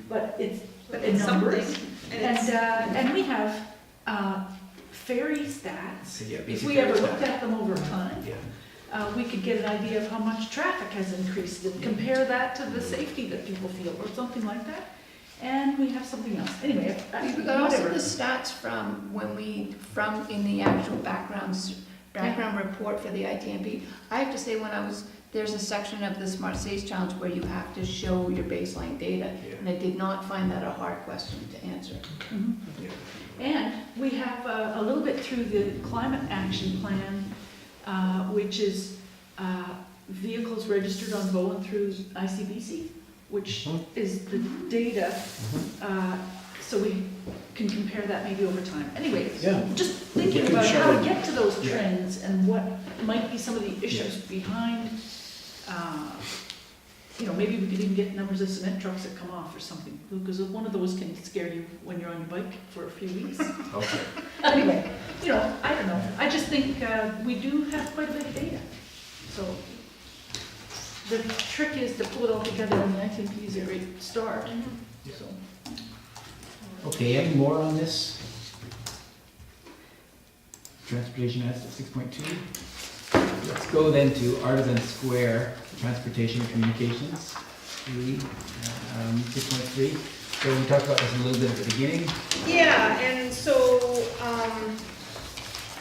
but it's in numbers.
something. And it's,
And we have ferry stats.
So, yeah,
If
basic
we ever
data.
looked at them over time,
Yeah.
we could get an idea of how much traffic has increased and compare that to the safety that people feel or something like that. And we have something else. Anyway,
We got also
whatever.
the stats from in the actual background report for the ITMP. I have to say, there's a section of the Smart Cities Challenge where you have to show your baseline data,
Yeah.
and I did not find that a hard question to answer.
Mhm. And we have a little bit through the climate action plan, which is vehicles registered on Bowen through ICBC, which is the data so we can compare that maybe over time. Anyway,
Yeah.
just thinking
can
about
show
how to
it.
get to those
Yeah.
trends and what might be some of the issues behind, maybe we could even get numbers of cement trucks that come off or something, because one of those can scare you when you're on your bike for a few weeks.
Okay.
Anyway, I don't know. I just think we do have quite a bit of data. So the trick is to pull it all together, and I think he's a great start. So.
Okay, any more on this? Transportation as 6.2. Let's go then to Artisan Square, Transportation Communications, 6.3. So we talked about this a little bit at the beginning.
Yeah, and so,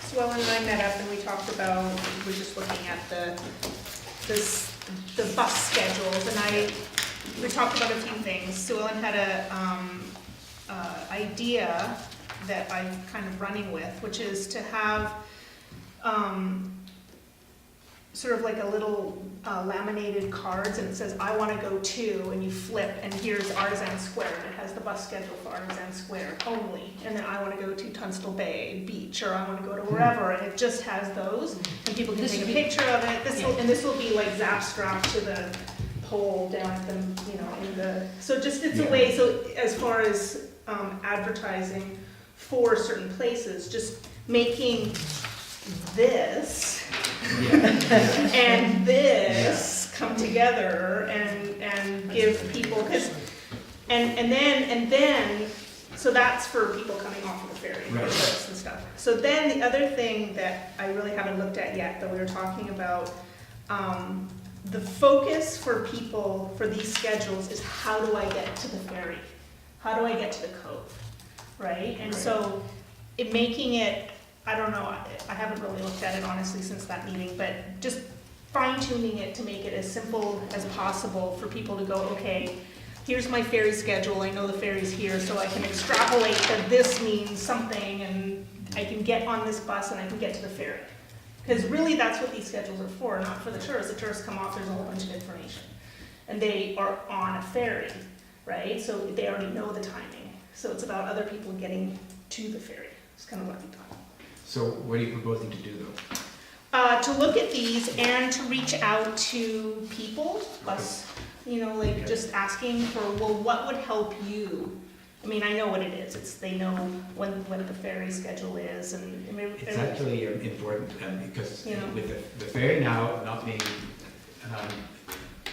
Swellen and I met up and we talked about, we were just looking at the bus schedules, and we talked about a few things. Swellen had a idea that I'm kind of running with, which is to have sort of like a little laminated cards, and it says, I want to go to, and you flip, and here's Artisan Square, and it has the bus schedule for Artisan Square only, and then I want to go to Tunstall Bay Beach, or I want to go to wherever, and it just has those, and people can take a picture of it. This will be like zap strapped to the pole down at the, in the, so just it's a way, so as far as advertising for certain places, just making this and this come together and give people, and then so that's for people coming off of the ferry
Right.
and stuff. So then the other thing that I really haven't looked at yet, that we were talking about, the focus for people for these schedules is, how do I get to the ferry? How do I get to the cove? Right? And so making it, I don't know, I haven't really looked at it honestly since that meeting, but just fine tuning it to make it as simple as possible for people to go, okay, here's my ferry schedule, I know the ferry's here, so I can extrapolate that this means something, and I can get on this bus and I can get to the ferry. Because really that's what these schedules are for, not for the tourists. The tourists come off, there's a whole bunch of information. And they are on a ferry, right? So they already know the timing. So it's about other people getting to the ferry. It's kind of what I'm talking about.
So what are you proposing to do though?
To look at these and to reach out to people, plus, just asking for, well, what would help you? I mean, I know what it is. They know when the ferry schedule is, and
It's actually important because with the ferry now not being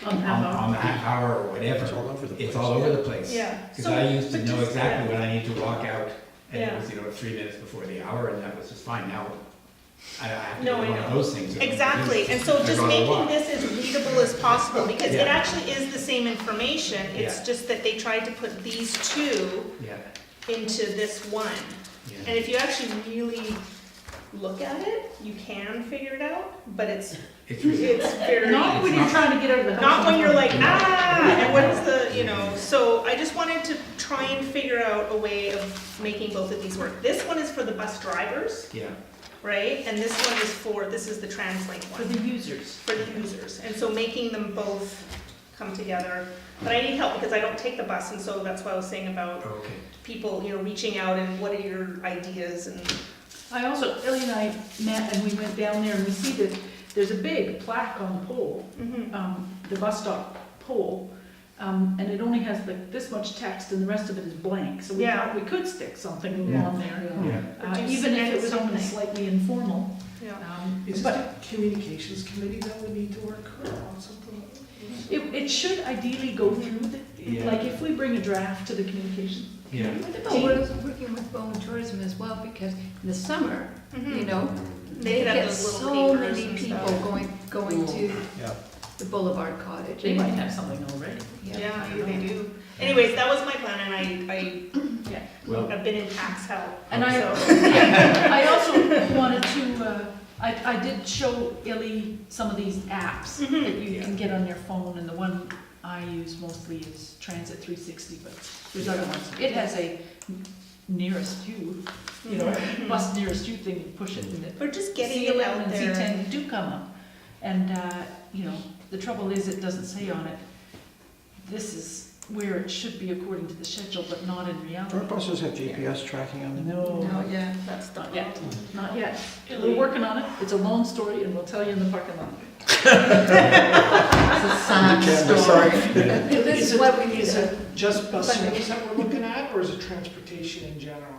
on the half hour or whatever,
It's all over the place.
it's all over the place.
Yeah.
Because I used to
but
know
just-
exactly when I need to walk out, and
Yeah.
it was 3 minutes before the hour, and that was just fine. Now I have to
No,
do
I
one
know.
of those things.
Exactly, and so
I'd
just
rather
making
walk.
this as readable as possible, because it
Yeah.
actually is the same information. It's
Yeah.
just that they tried to put these two
Yeah,
into this one.
yeah.
And if you actually really look at it, you can figure it out, but it's
It's
very.
Not when you're trying to get out of the house.
Not when you're like, and what is so I just wanted to try and figure out a way of making both of these work. This one is for the bus drivers,
Yeah,
right? And this one this is the Translate
For
one,
the users.
for the users. And so making them both come together. But I need help because I don't take the bus, and so that's why I was saying about
okay.
people, reaching out and what are your ideas and.
Ellie and I met and we went down there and we see that there's a big plaque on the pole, the bus stop pole, and it only has like this much text and the rest of it is blank. So we
Yeah.
thought we could stick something
Yeah.
on there,
Yeah.
even if it was only
Something.
slightly informal.
Yeah.
Is
But
it the communications committee that would need to work on something?
it should ideally go through
Yeah.
like if we bring a draft to the communications.
Yeah.
What about working with Bowen Tourism as well, because in the summer, they
could have
get
those little
so
papers
many
and
people
stuff.
going to
Yeah.
the Boulevard Cottage.
They might have something already.
Yeah, maybe they do. Anyways, that was my plan, and
Well,
I've been in tax hell.
And I also wanted to, I did show Illy some of these apps that you can get on your phone, and the one I use mostly is Transit 360, but there's other ones. It has a nearest you, bus nearest you thing, you push it and it.
We're just getting it
C11
out
and
there.
C10 do come up. And, the trouble is it doesn't say on it, this is where it should be according to the schedule, but not in reality.
Don't buses have GPS tracking on them?
No,
Not yet.
that's not yet, not yet. We're working on it, it's a long story, and we'll tell you in the parking lot.
It's a sad story.
This is what we need
Is
to,
it just bus service that we're looking at, or is it transportation in general?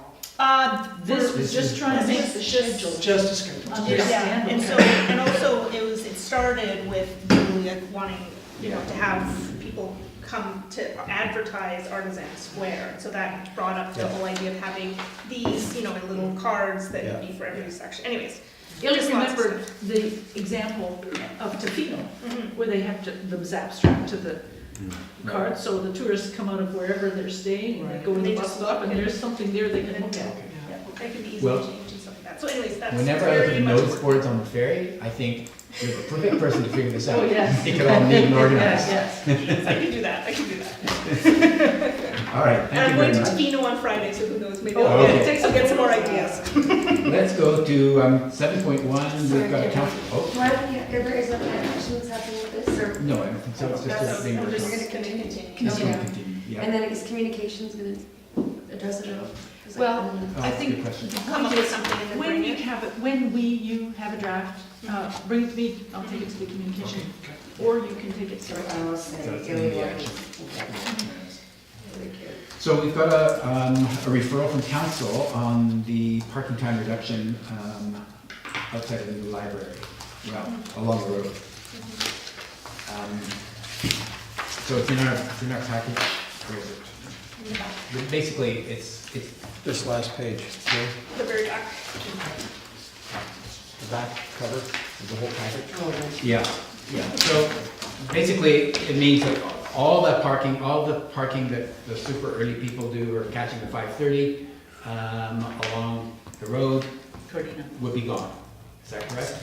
This was just trying to make the schedule
Just a schedule.
Yeah, and so, and also it started with really wanting, to have people come to advertise Artisan Square. So that brought up the
Yeah.
whole idea of having these, in little cards that would
Yeah.
be for every section. Anyways.
You'll
just lots of
remember the example of Tofino,
Mhm.
where they have the zap strapped to the card, so the tourists come out of wherever they're staying, and they go to
They
the bus
just
stop,
look
and there's something there they can look at.
That could be easily
Well,
changed and stuff like that. So anyways, that's
Whenever I look
very
at
much
notice
work.
boards on the ferry, I think you're the perfect person to figure this out.
Oh, yes.
Make it all neat and organized.
Yes.
I can do that.
All right,
And
thank
I'm
you
going
very
to
much.
Tofino on Friday, so who knows, maybe
Oh,
I'll
okay.
get some more ideas.
Let's go to 7.1, we've got a council, oh,
There is no plan actions happening with this, or?
no, I don't think so, it's just a thing.
We're
we're
just
just-
gonna continue.
It's gonna continue, yeah.
And then is communications gonna address it at all? Is that
Well,
coming in?
Oh,
I
that's a
think
good question.
Come up with something and then
when
bring
you
it.
have it, you have a draft, bring it to me, I'll take it to the communication, or you can take it to.
I'll say,
So it's
yeah,
in the
yeah,
action.
okay. Really cute.
So we've got a referral from council on the parking time reduction outside of the new library, well, along the road. So it's in our package, where is it? Basically, it's
This last page, okay?
The very back.
The back cover of the whole package.
yeah. So basically, it means that all the parking that the super early people do or catching the 5:30 along the road
Cordina.
would be gone. Is that correct?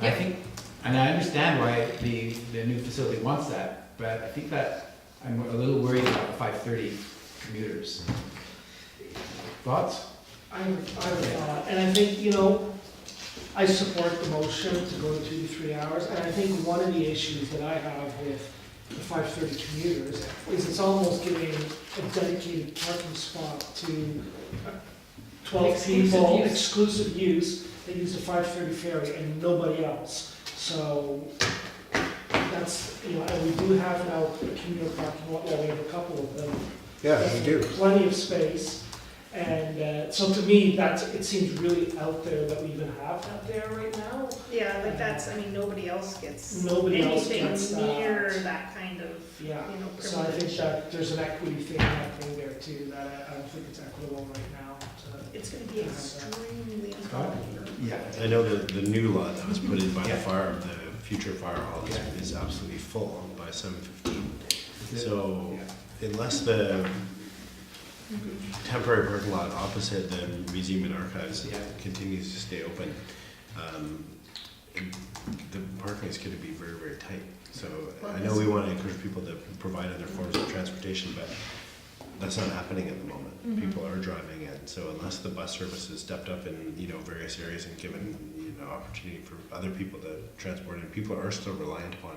I think, and I understand why the new facility wants that, but I think that I'm a little worried about the 5:30 commuters. Thoughts?
I would thought, and I think, I support the motion to go to 2 to 3 hours, and I think one of the issues that I have with the 5:30 commuters is it's almost giving a dedicated parking spot to 12
Exclusive
people,
use.
exclusive use, that use the 5:30 ferry and nobody else. So that's, and we do have now a commuter parking lot, well, we have a couple of them.
Yeah, we do.
Plenty of space. And so to me, it seems really out there that we even have that there right now.
Yeah, like nobody else gets
Nobody else
anything
gets that.
near that kind of,
Yeah,
privilege.
so I think that there's an equity thing happening there too, that I don't think it's equitable right now.
It's gonna be extremely
Scott?
uncomfortable.
Yeah.
I know the new lot that was put in by
Yeah.
the fire, the future fire hall is absolutely full by 7:15. So unless the temporary parking lot opposite the museum and archives continues to stay open, the parking is going to be very, very tight. So I know we want to encourage people to provide other forms of transportation, but that's not happening at the moment. People are driving in, so unless the bus service has stepped up in various areas and given opportunity for other people to transport in, people are still reliant upon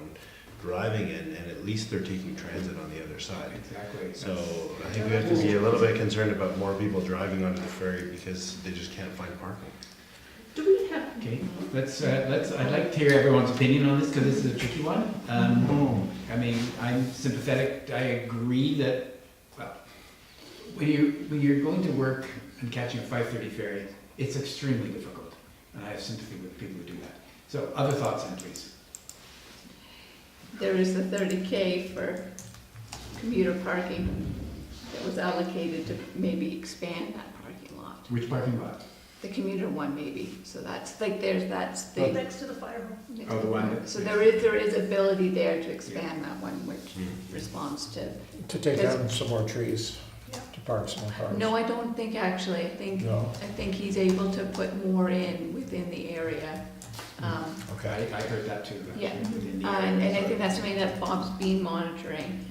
driving in, and at least they're taking transit on the other side.
Exactly.
So I think we have to be a little bit concerned about more people driving onto the ferry because they just can't find parking.
Do we have,
Okay, I'd like to hear everyone's opinion on this, because this is a tricky one. I mean, I'm sympathetic, I agree that, well, when you're going to work and catching a 5:30 ferry, it's extremely difficult, and I have sympathy with people who do that. So, other thoughts, Anne, please?
there is the 30K for commuter parking that was allocated to maybe expand that parking lot.
Which parking lot?
The commuter one maybe, so that's that's
Well,
the.
next to the fire hall.
Oh, the one that-
So there is ability there to expand that one, which responds to.
To take
Because-
down some more trees,
Yeah.
to park some more cars.
No, I don't think actually,
No?
I think he's able to put more in within the area.
Okay.
I heard that too.
Yeah.
within the
And I
area.
think that's something that Bob's been monitoring.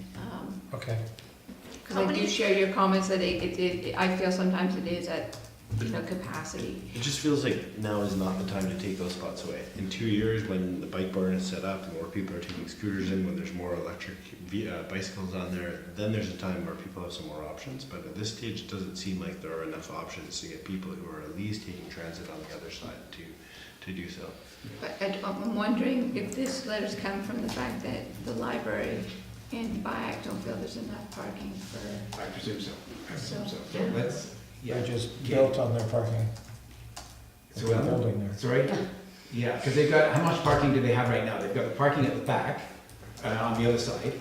Okay.
Because I do share your comments that I feel sometimes it is at
capacity.
It just feels like now is not the time to take those spots away. In 2 years, when the bike barn is set up, and more people are taking scooters in, when there's more electric bicycles on there, then there's a time where people have some more options. But at this stage, it doesn't seem like there are enough options to get people who are at least taking transit on the other side to do so.
But I'm wondering if this letter's come from the fact that the library and BIAC don't feel there's enough parking for.
I presume so. I presume so. So
Yeah.
let's, yeah.
They just built on their parking.
So,
They're building there.
Sorry? Yeah, because they've got, how much parking do they have right now? They've got the parking at the back, on the other side,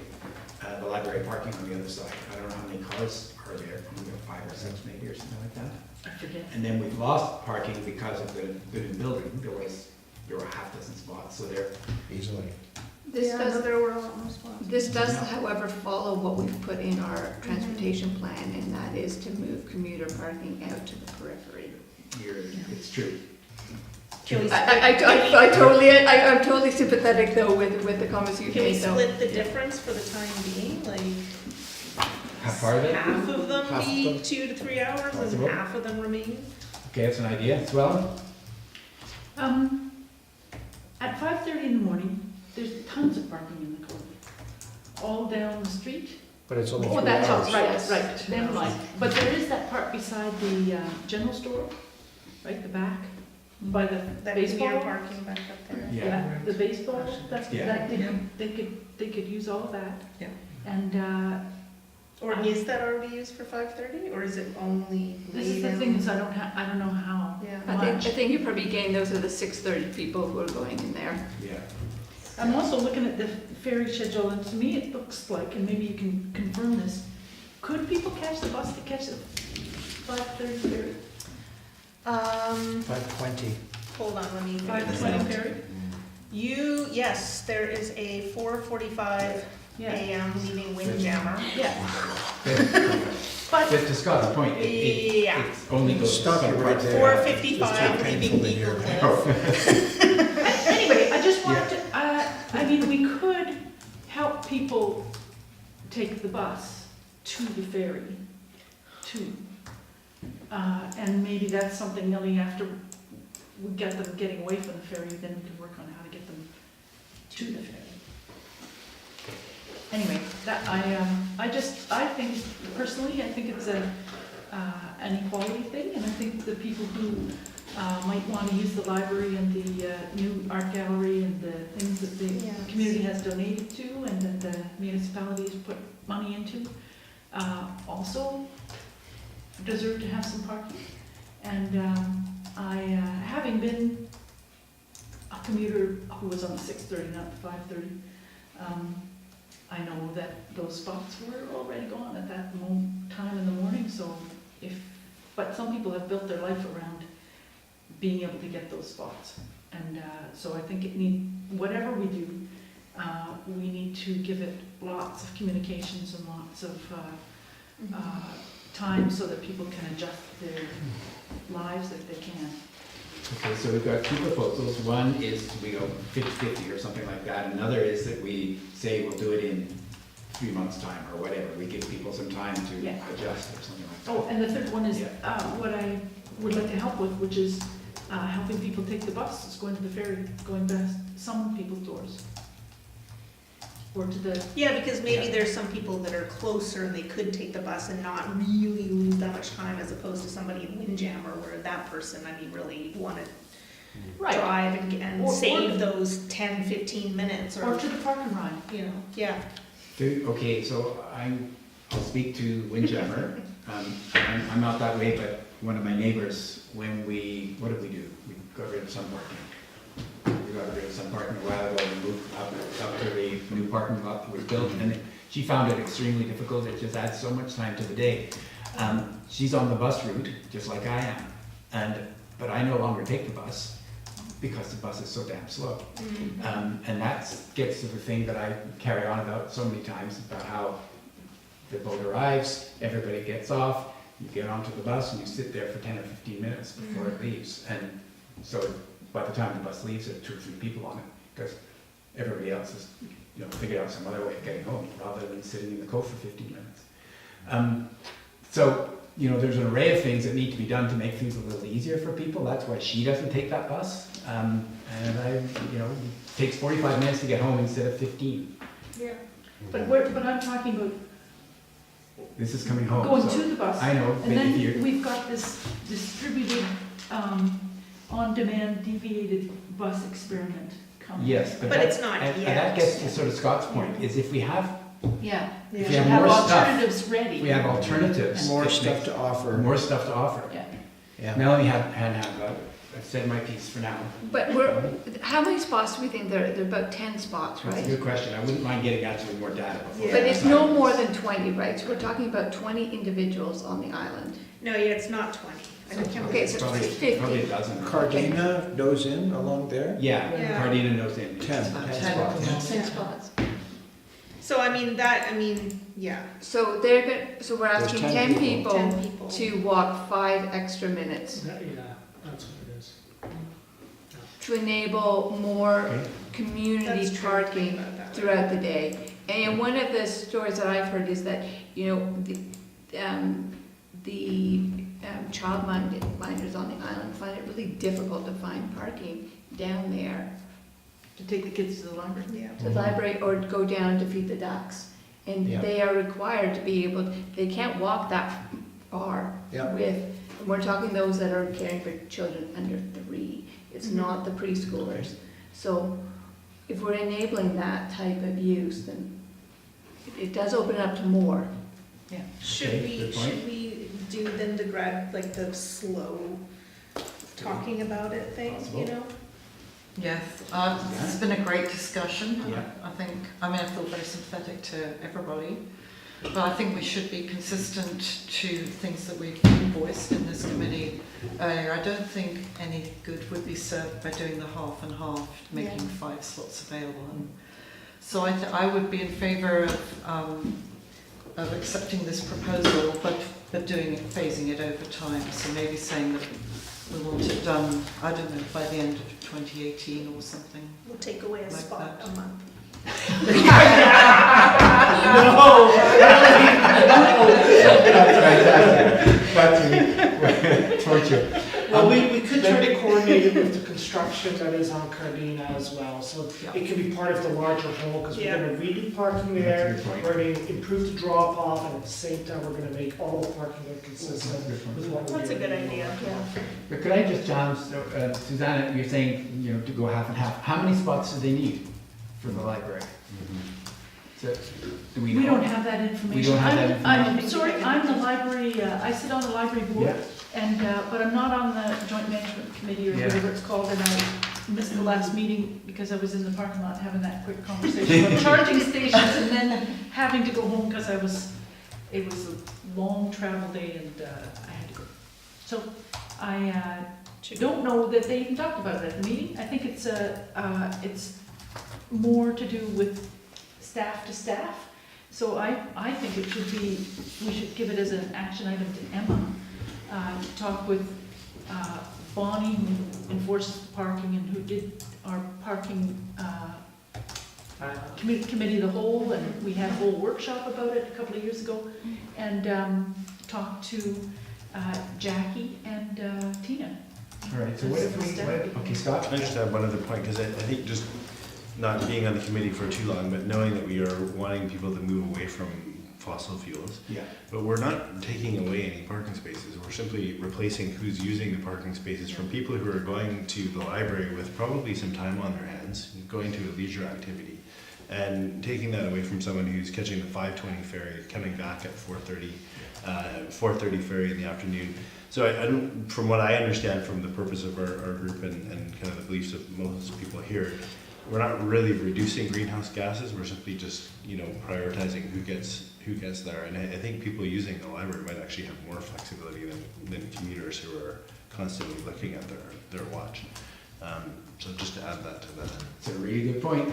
the library parking on the other side. I don't know how many cars are there, we've got 5 or 6 maybe or something like that.
I forget.
And then we've lost parking because of the new building. There were half dozen spots, so they're,
Easily.
This
Yeah, no,
does,
there were a lot more spots.
this does, however, follow what we've put in our transportation plan, and that is to move commuter parking out to the periphery.
it's true.
Can we
I'm totally sympathetic though with the comments you
Can we
made though.
split the difference for the time being, like
Half part of it?
half of them
Half of
be
them?
2 to 3 hours
Possible.
and half of them remain?
Okay, that's an idea. Swell?
At 5:30 in the morning, there's tons of parking in the code, all down the street.
But it's only 3
Oh,
hours.
that's all,
Yes.
right, never mind. But there is that part beside the general store, right, the back, by the
That
baseball.
commuter parking back up there.
Yeah, the baseball,
Yeah.
that, they could use all of that.
Yeah.
And,
Or is that already used for 5:30, or is it only
this is the
late
thing,
in-
is I don't know how.
Yeah.
I think you probably gain those are the 6:30 people who are going in there.
Yeah.
I'm also looking at the ferry schedule, and to me it looks like, and maybe you can confirm this, could people catch the bus to catch the 5:30 ferry?
5:20.
Hold on, let me figure this
5:20
out.
ferry?
Yes, there is a 4:45
Yeah,
a.m. leaving Windjammer.
yeah. But,
But to Scott's point,
Yeah.
it's only goes to
Stop
some
you right
parts.
there.
4:55
It's too
leaving
painful to
Eagle
hear.
Cliff.
anyway, I just wanted to, I mean, we could help people take the bus to the ferry, too. And maybe that's something, Nellie, after we get them getting away from the ferry, then we can work on how to get them to the ferry. Anyway, that, I think, personally, I think it's an equality thing, and I think the people who might want to use the library and the new art gallery and the things that the
Yes.
community has donated to and that the municipality has put money into, also deserve to have some parking. And having been a commuter who was on the 6:30, not the 5:30, I know that those spots were already gone at that time in the morning, so but some people have built their life around being able to get those spots. And so I think whatever we do, we need to give it lots of communications and lots of time so that people can adjust their lives if they can.
Okay, so we've got 2 proposals. One is we go 50/50 or something like that. Another is that we say we'll do it in 3 months' time or whatever. We give people some time to
Yeah.
adjust or something like that.
Oh, and the third one is
Yeah.
what I would like to help with, which is helping people take the bus, it's going to the ferry, going past some people's doors. Or to the,
Yeah, because maybe
Yeah.
there's some people that are closer and they could take the bus and not really lose that much time as opposed to somebody in Windjammer where that person, I mean, really wanted to
right,
drive and
Or-
save those 10, 15 minutes
or
or,
to the park and ride.
you know, yeah.
Okay, so I'll speak to Windjammer. I'm not that way, but one of my neighbors, what did we do? We got rid of some parking. We got rid of some parking a while ago and moved up to the new parking lot that was built. And she found it extremely difficult. It just adds so much time to the day. She's on the bus route, just like I am. But I no longer take the bus because the bus is so damn slow. And that gets to the thing that I carry on about so many times, about how the boat arrives, everybody gets off, you get onto the bus and you sit there for 10 or 15 minutes before it leaves. And so by the time the bus leaves, there are 2 or 3 people on it, because everybody else has figured out some other way of getting home, rather than sitting in the cove for 15 minutes. So you know, there's an array of things that need to be done to make things a little easier for people. That's why she doesn't take that bus. And you know, it takes 45 minutes to get home instead of 15.
Yeah.
But I'm talking about
This is coming home.
going
so
to the bus.
I know, but
And
if
then
you're,
we've got this distributed, on-demand deviated bus experiment coming.
yes, but
But
that-
it's not
and
yet.
that gets to sort of Scott's point, is if we have
Yeah.
If
We
you
should
have
have
more stuff,
alternatives ready.
we have alternatives.
More
it
stuff
makes-
to offer.
More stuff to offer.
Yeah.
Yeah.
Melanie I've said my piece for now.
But how many spots do we think there are? There are about 10 spots,
That's a
right?
good question. I wouldn't mind getting actually more data before.
Yeah.
But it's no more than 20, right? So we're talking about 20 individuals on the island.
No, yeah, it's not 20. I can't remember.
Okay, so
Probably,
it's 50.
probably a dozen.
Cardina goes in along there?
Yeah,
Yeah.
Cardina knows in.
10
10
spots.
10 spots.
So yeah,
So we're
There's
asking
10
10
people.
10
people
people.
to walk 5 extra minutes
Yeah, that's what it is.
to enable more
Okay.
community
That's true.
parking
Think about that.
throughout the day. And one of the stories that I've heard is that, you know, the childminders on the island find it really difficult to find parking down there,
To take the kids to the library.
Yeah.
to the library or go down to feed the ducks. And
Yeah.
they are required to be able, they can't walk that far
Yeah.
with, and we're talking those that are caring for children under 3. It's
Mhm.
not the preschoolers. So if we're enabling that type of use, then it does open it up to more.
Should
Okay, good point.
we do then the slow talking about it thing,
Possible.
you know?
Yes, it's been a great discussion.
Yeah.
I feel very sympathetic to everybody, but I think we should be consistent to things that we've voiced in this committee earlier. I don't think any good would be served by doing the half and half, making 5 slots available. And so I would be in favour of accepting this proposal, but phasing it over time. So maybe saying that we want it done, I don't know, by the end of 2018 or something.
We'll take away a
Like
spot
that.
a month.
That's torture.
Well, we could try to coordinate it with the construction that is on Cardina as well, so it could be part of the larger whole, because we're
Yeah.
gonna redo parking
That's
there,
a good point.
we're gonna improve the drop off, and at the same time, we're gonna make all the parking look consistent
That's a good point.
with what we're
That's a
doing.
good idea.
But could I just challenge, Susanna, you're saying, you know, to go half and half. How many spots do they need for the library? So, do we know?
We don't have that information.
don't have that
I'm
information.
sorry, I'm the library, I sit on the library board,
Yeah.
and, but I'm not on the joint management committee or
Yeah.
whatever it's called, and I missed the last meeting because I was in the parking lot having that quick conversation about charging stations and then having to go home because it was a long travel day and I had to go. So I don't know that they even talked about it at the meeting. I think it's more to do with staff to staff. So I think it should be, we should give it as an action item to Emma. Talk with Bonnie, who enforces the parking and who did our parking committee of the whole, and we had a whole workshop about it a couple of years ago. And talk to Jackie and Tina.
All right, so what if we, okay, Scott?
Can I just add one other point, because I think just not being on the committee for too long, but knowing that we are wanting people to move away from fossil fuels,
Yeah.
but we're not taking away any parking spaces. We're simply replacing who's using the parking spaces from people who are going to the library with probably some time on their hands, going to a leisure activity, and taking that away from someone who's catching the 5:20 ferry, coming back at 4:30 ferry in the afternoon. So I don't, from what I understand from the purpose of our group and kind of the beliefs of most people here, we're not really reducing greenhouse gases. We're simply just, you know, prioritizing who gets there. And I think people using the library might actually have more flexibility than commuters who are constantly looking at their watch. So just to add that to that.
It's a really good point.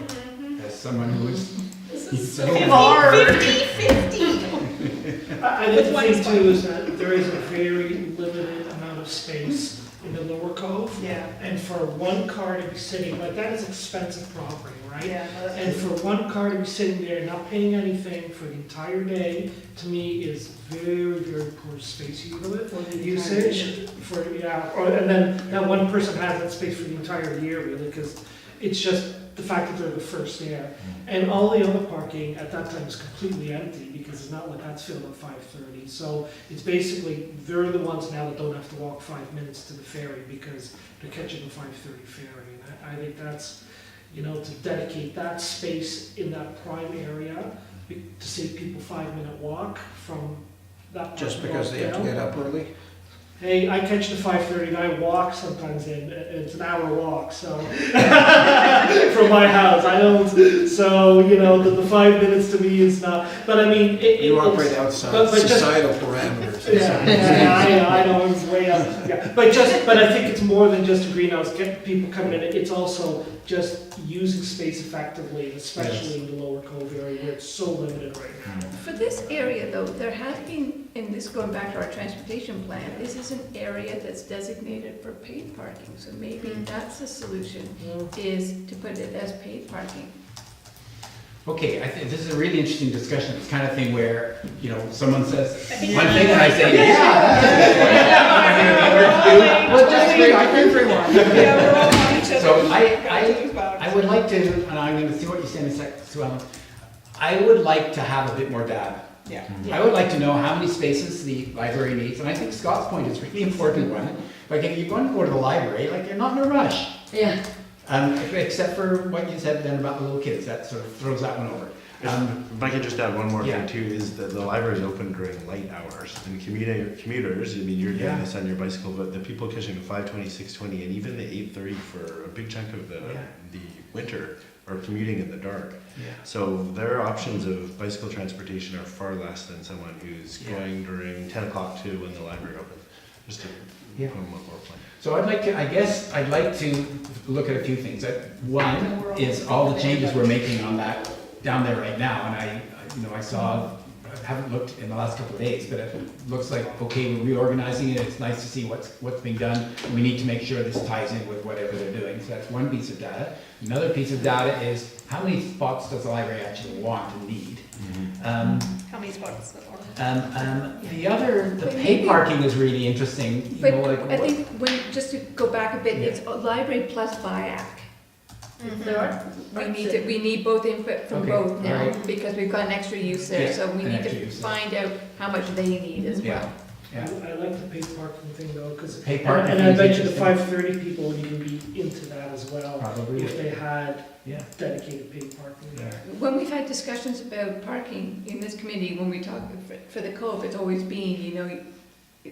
As someone who is.
This is so
Yeah.
hard. 50-50.
I think the thing too is that there is a very limited amount of space in the Lower Cove.
Yeah,
And for one car to be sitting, like, that is expensive property, right?
yeah. no, that's-
And for one car to be sitting there not paying anything for the entire day, to me is very, very poor space usage. For, yeah, and then that one person has that space for the entire year, really, because it's just the fact that they're the first there. And all the other parking at that time is completely empty, because it's not like that's filled at 5:30. So it's basically, they're the ones now that don't have to walk 5 minutes to the ferry, because they're catching the 5:30 ferry. And I think that's, you know, to dedicate that space in that prime area, to save people 5-minute walk from that.
Just
parking
because
lot
they have to
down.
get up early?
Hey, I catch the 5:30 and I walk sometimes in, it's an hour walk, so, from my house, I don't, so, you know, the 5 minutes to me is not, but I mean,
You
it's-
operate outside
but just-
societal parameters.
Yeah, I know, it's way up, yeah, but I think it's more than just a greenhouse, get people coming in, it's also just using space effectively, especially in the Lower Cove area where it's so limited right now.
For this area though, there has been, and this going back to our transportation plan, this is an area that's designated for paid parking. So maybe that's the solution, is to put it as paid parking.
Okay, I think this is a really interesting discussion. It's the kind of thing where, you know, someone says
I think
one
we're-
thing and I say, yeah.
Well, just read everyone.
Yeah, we're all on each other's.
So I would like to, and I'm going to see what you say in a sec, Sue Ellen. I would like to have a bit more data.
Yeah.
I would like to know how many spaces the library needs, and I think Scott's point is a really important one. Like, if you're going to go to the library, like, you're not in a rush.
Yeah.
Except for what you said then about the little kids, that sort of throws that one over.
If I could just add one more
Yeah.
thing too, is that the library is open during light hours. And commuters, I mean, you're doing
Yeah.
this on your bicycle, but the people catching the 5:20, 6:20, and even the 8:30 for a big chunk of the winter are commuting in the dark.
Yeah.
So their options of bicycle transportation are far less than someone who's
Yeah.
going during 10 o'clock to when the library opens. Just to
Yeah.
put them on more plan.
So I'd like to look at a few things. One is all the changes we're making on that down there right now, and I haven't looked in the last couple of days, but it looks like, okay, we're reorganizing it, it's nice to see what's being done, and we need to make sure this ties in with whatever they're doing, so that's one piece of data. Another piece of data is, how many spots does the library actually want and need?
How many spots is
The paid parking is really interesting, you
But
know, like.
I think when, just to go back a bit, it's a library plus BIAC. There are, we need both input from
Okay,
both now,
alright.
because we've got an extra use there,
Yeah,
so we
an
need
extra
to
use.
find out how much they need as
Yeah.
well.
Yeah.
I like the paid parking thing though, because,
Paid parking
and I
is
bet you the
interesting.
5:30 people would even be into that as well,
Probably.
if they had
Yeah.
dedicated paid parking there.
When we've had discussions about parking in this committee, when we talk for the Cove, it's always been, you know,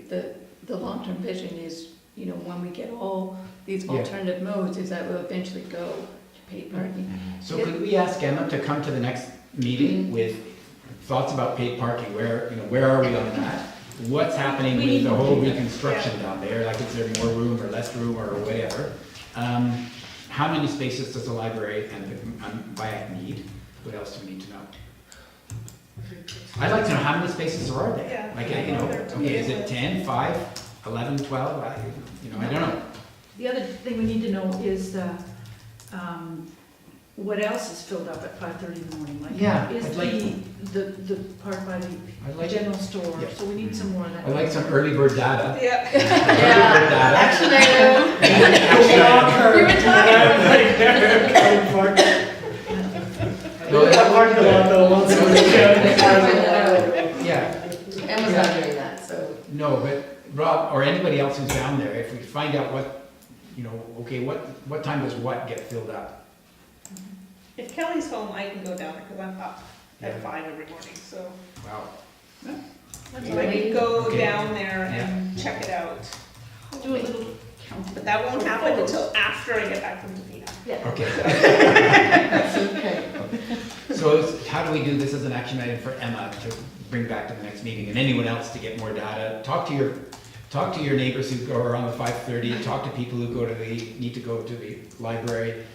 the long-term vision is, you know, when we get all these
Yeah.
alternative modes, is that we'll eventually go to paid parking.
So could we ask Emma to come to the next meeting with thoughts about paid parking? Where are we on that? What's happening
We
with
need
the
more
whole
data.
reconstruction down there? Like, is there more room or less room or whatever? How many spaces does the library and BIAC need? What else do we need to know? I'd like to know how many spaces there are there.
Yeah.
Like, you know, okay, is it 10, 5, 11, 12? I don't know.
The other thing we need to know is, what else is filled up at 5:30 in the morning? Like,
Yeah,
is
I'd like-
the part by the
I'd like,
general store,
Yeah.
so we need some more of that.
I'd like some early bird data.
Yeah.
Early bird data.
Action item.
You were talking.
No, that
Parking lot though, once it was
Yeah,
Emma's not doing that, so.
no, but Rob, or anybody else who's down there, if we find out okay, what time does what get filled up?
If Kelly's home, I can go down there, because I'm up
Yeah.
at 5 every morning, so.
Wow.
So I can go
Okay.
down there and check it out.
Do a little count.
But that won't happen until after I get back from Topeka.
Okay,
That's okay.
so how do we do this as an action item for Emma to bring back to the next meeting, and anyone else to get more data? Talk to your neighbors who go around the 5:30, talk to people who need to go to the library.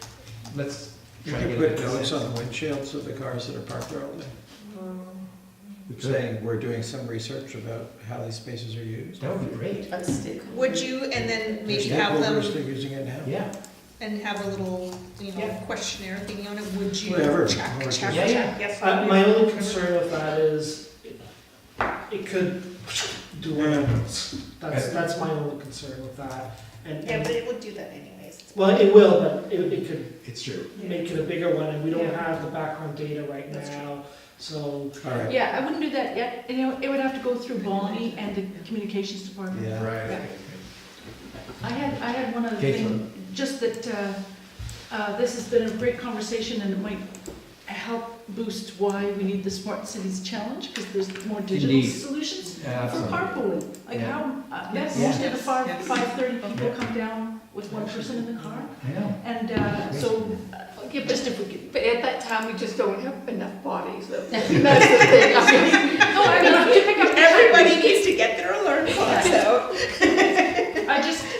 Let's
You
try to
can
get a
put
bit of
notes
sense.
on the windshields of the cars that are parked there all day. saying we're doing some research about how these spaces are used.
That would be great.
Would you, and then maybe
There's
have
stakeholders
them,
that are using it now.
Yeah.
and have a little,
Yeah.
questionnaire thingy on it, would you
Whatever.
check, check,
Yeah, yeah.
check, yes?
My only concern with that is it could do whatever. That's my only concern with that.
Yeah, but it would do that anyways.
Well, it will, but it could
It's true.
make it a bigger one, and we don't
Yeah.
have the background data right
That's
now, so.
All right.
Yeah, I wouldn't do that yet. You know, it would have to go through Bonnie and the communications department.
Yeah.
Right.
I had one other
Okay,
thing, just that, this has been a great conversation and it might help boost why we need the Smart Cities Challenge, because there's more digital
Indeed.
solutions for
Absolutely.
carpooling. Like
Yeah.
how,
Yes.
most of the
Yes.
5:30 people
Yeah.
come down with one person in the car.
I know.
And, so, just if we could,
But at that time, we just don't have enough bodies. That's the thing. I mean,
no, I mean, if you pick up.
Everybody needs to get their alarm clocks out.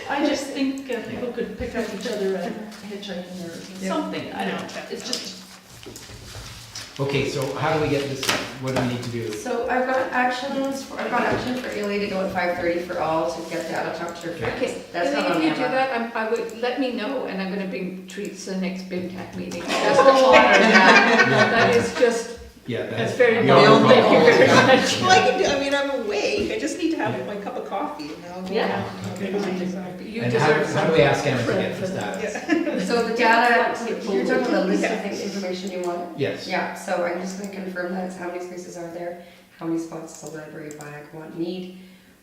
I just think people could pick up each other and hitchhiking or something, I don't know, it's just.
Okay, so how do we get this, what do we need to do?
So I've got action for Ely to go at 5:30 for all to get the adult chapter
Okay.
fixed. That's not
if
on
you
the
do
agenda.
that, I would, let me know, and I'm gonna bring treats to the next BIMTAC meeting. Just to honor that. That is just,
Yeah,
that's very
we all
noble. Thank you
recall.
very much.
Well, I can do, I mean, I'm awake, I just need to have my cup of coffee and then I'll go
Yeah.
out.
Okay,
You
And
deserve
how do we ask Emma to
credit
get
for
this
that.
data?
So the data, you're talking about the list of things, information you want?
Yes.
Yeah, so I'm just gonna confirm that, it's how many spaces are there, how many spots does the library need,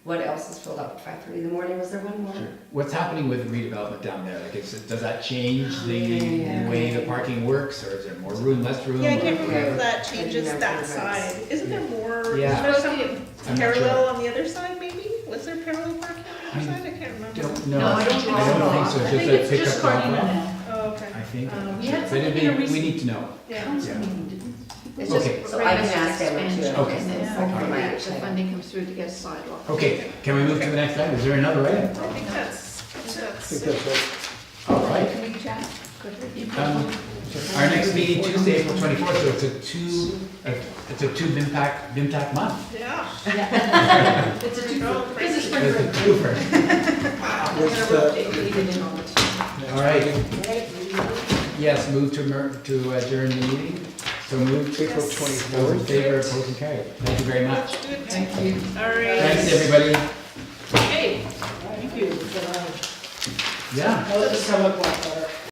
what else is filled up at 5:30 in the morning, was there one more?
Sure. What's happening with the redevelopment down there? Like, does that change the way the parking works, or is there more room, less room?
Yeah, I
or
can't remember
whatever?
if that changes that side. Isn't there more,
Yeah.
is there some
I'm not
parallel
sure.
on the other side maybe? Was there parallel parking on the other side? I can't remember.
Don't know.
No, I don't think
I don't
so.
think so,
I
just
think
a
it's
pickup
just
drop
Cardigan
off.
now.
Oh, okay.
I think.
We had
But
something
it'd
in a
be- we
recent
need to know.
Yeah.
council
Yeah.
meeting, didn't we?
It's
Okay.
just
So I didn't ask them to.
expansion,
Okay.
and then
Yeah.
hopefully
Okay.
the funding comes through to get a sidewalk.
Okay, can we move to the next item? Is there another item?
I think that's
I think that's it.
All right.
Can we chat?
Our next meeting Tuesday, April 24th, so it's a two BIMTAC month.
Yeah.
It's a two,
Oh,
this is
crazy.
It's a
spring break.
twofer.
What's the,
All right. Yes, move to adjourn the meeting. So moved.
April
Yes.
Those in
24th?
favor, opposed, and carried. Thank you very much.
Thank you. All right.
Thanks, everybody.
Hey, thank you.
Good night.
Yeah.
I'll just come up with,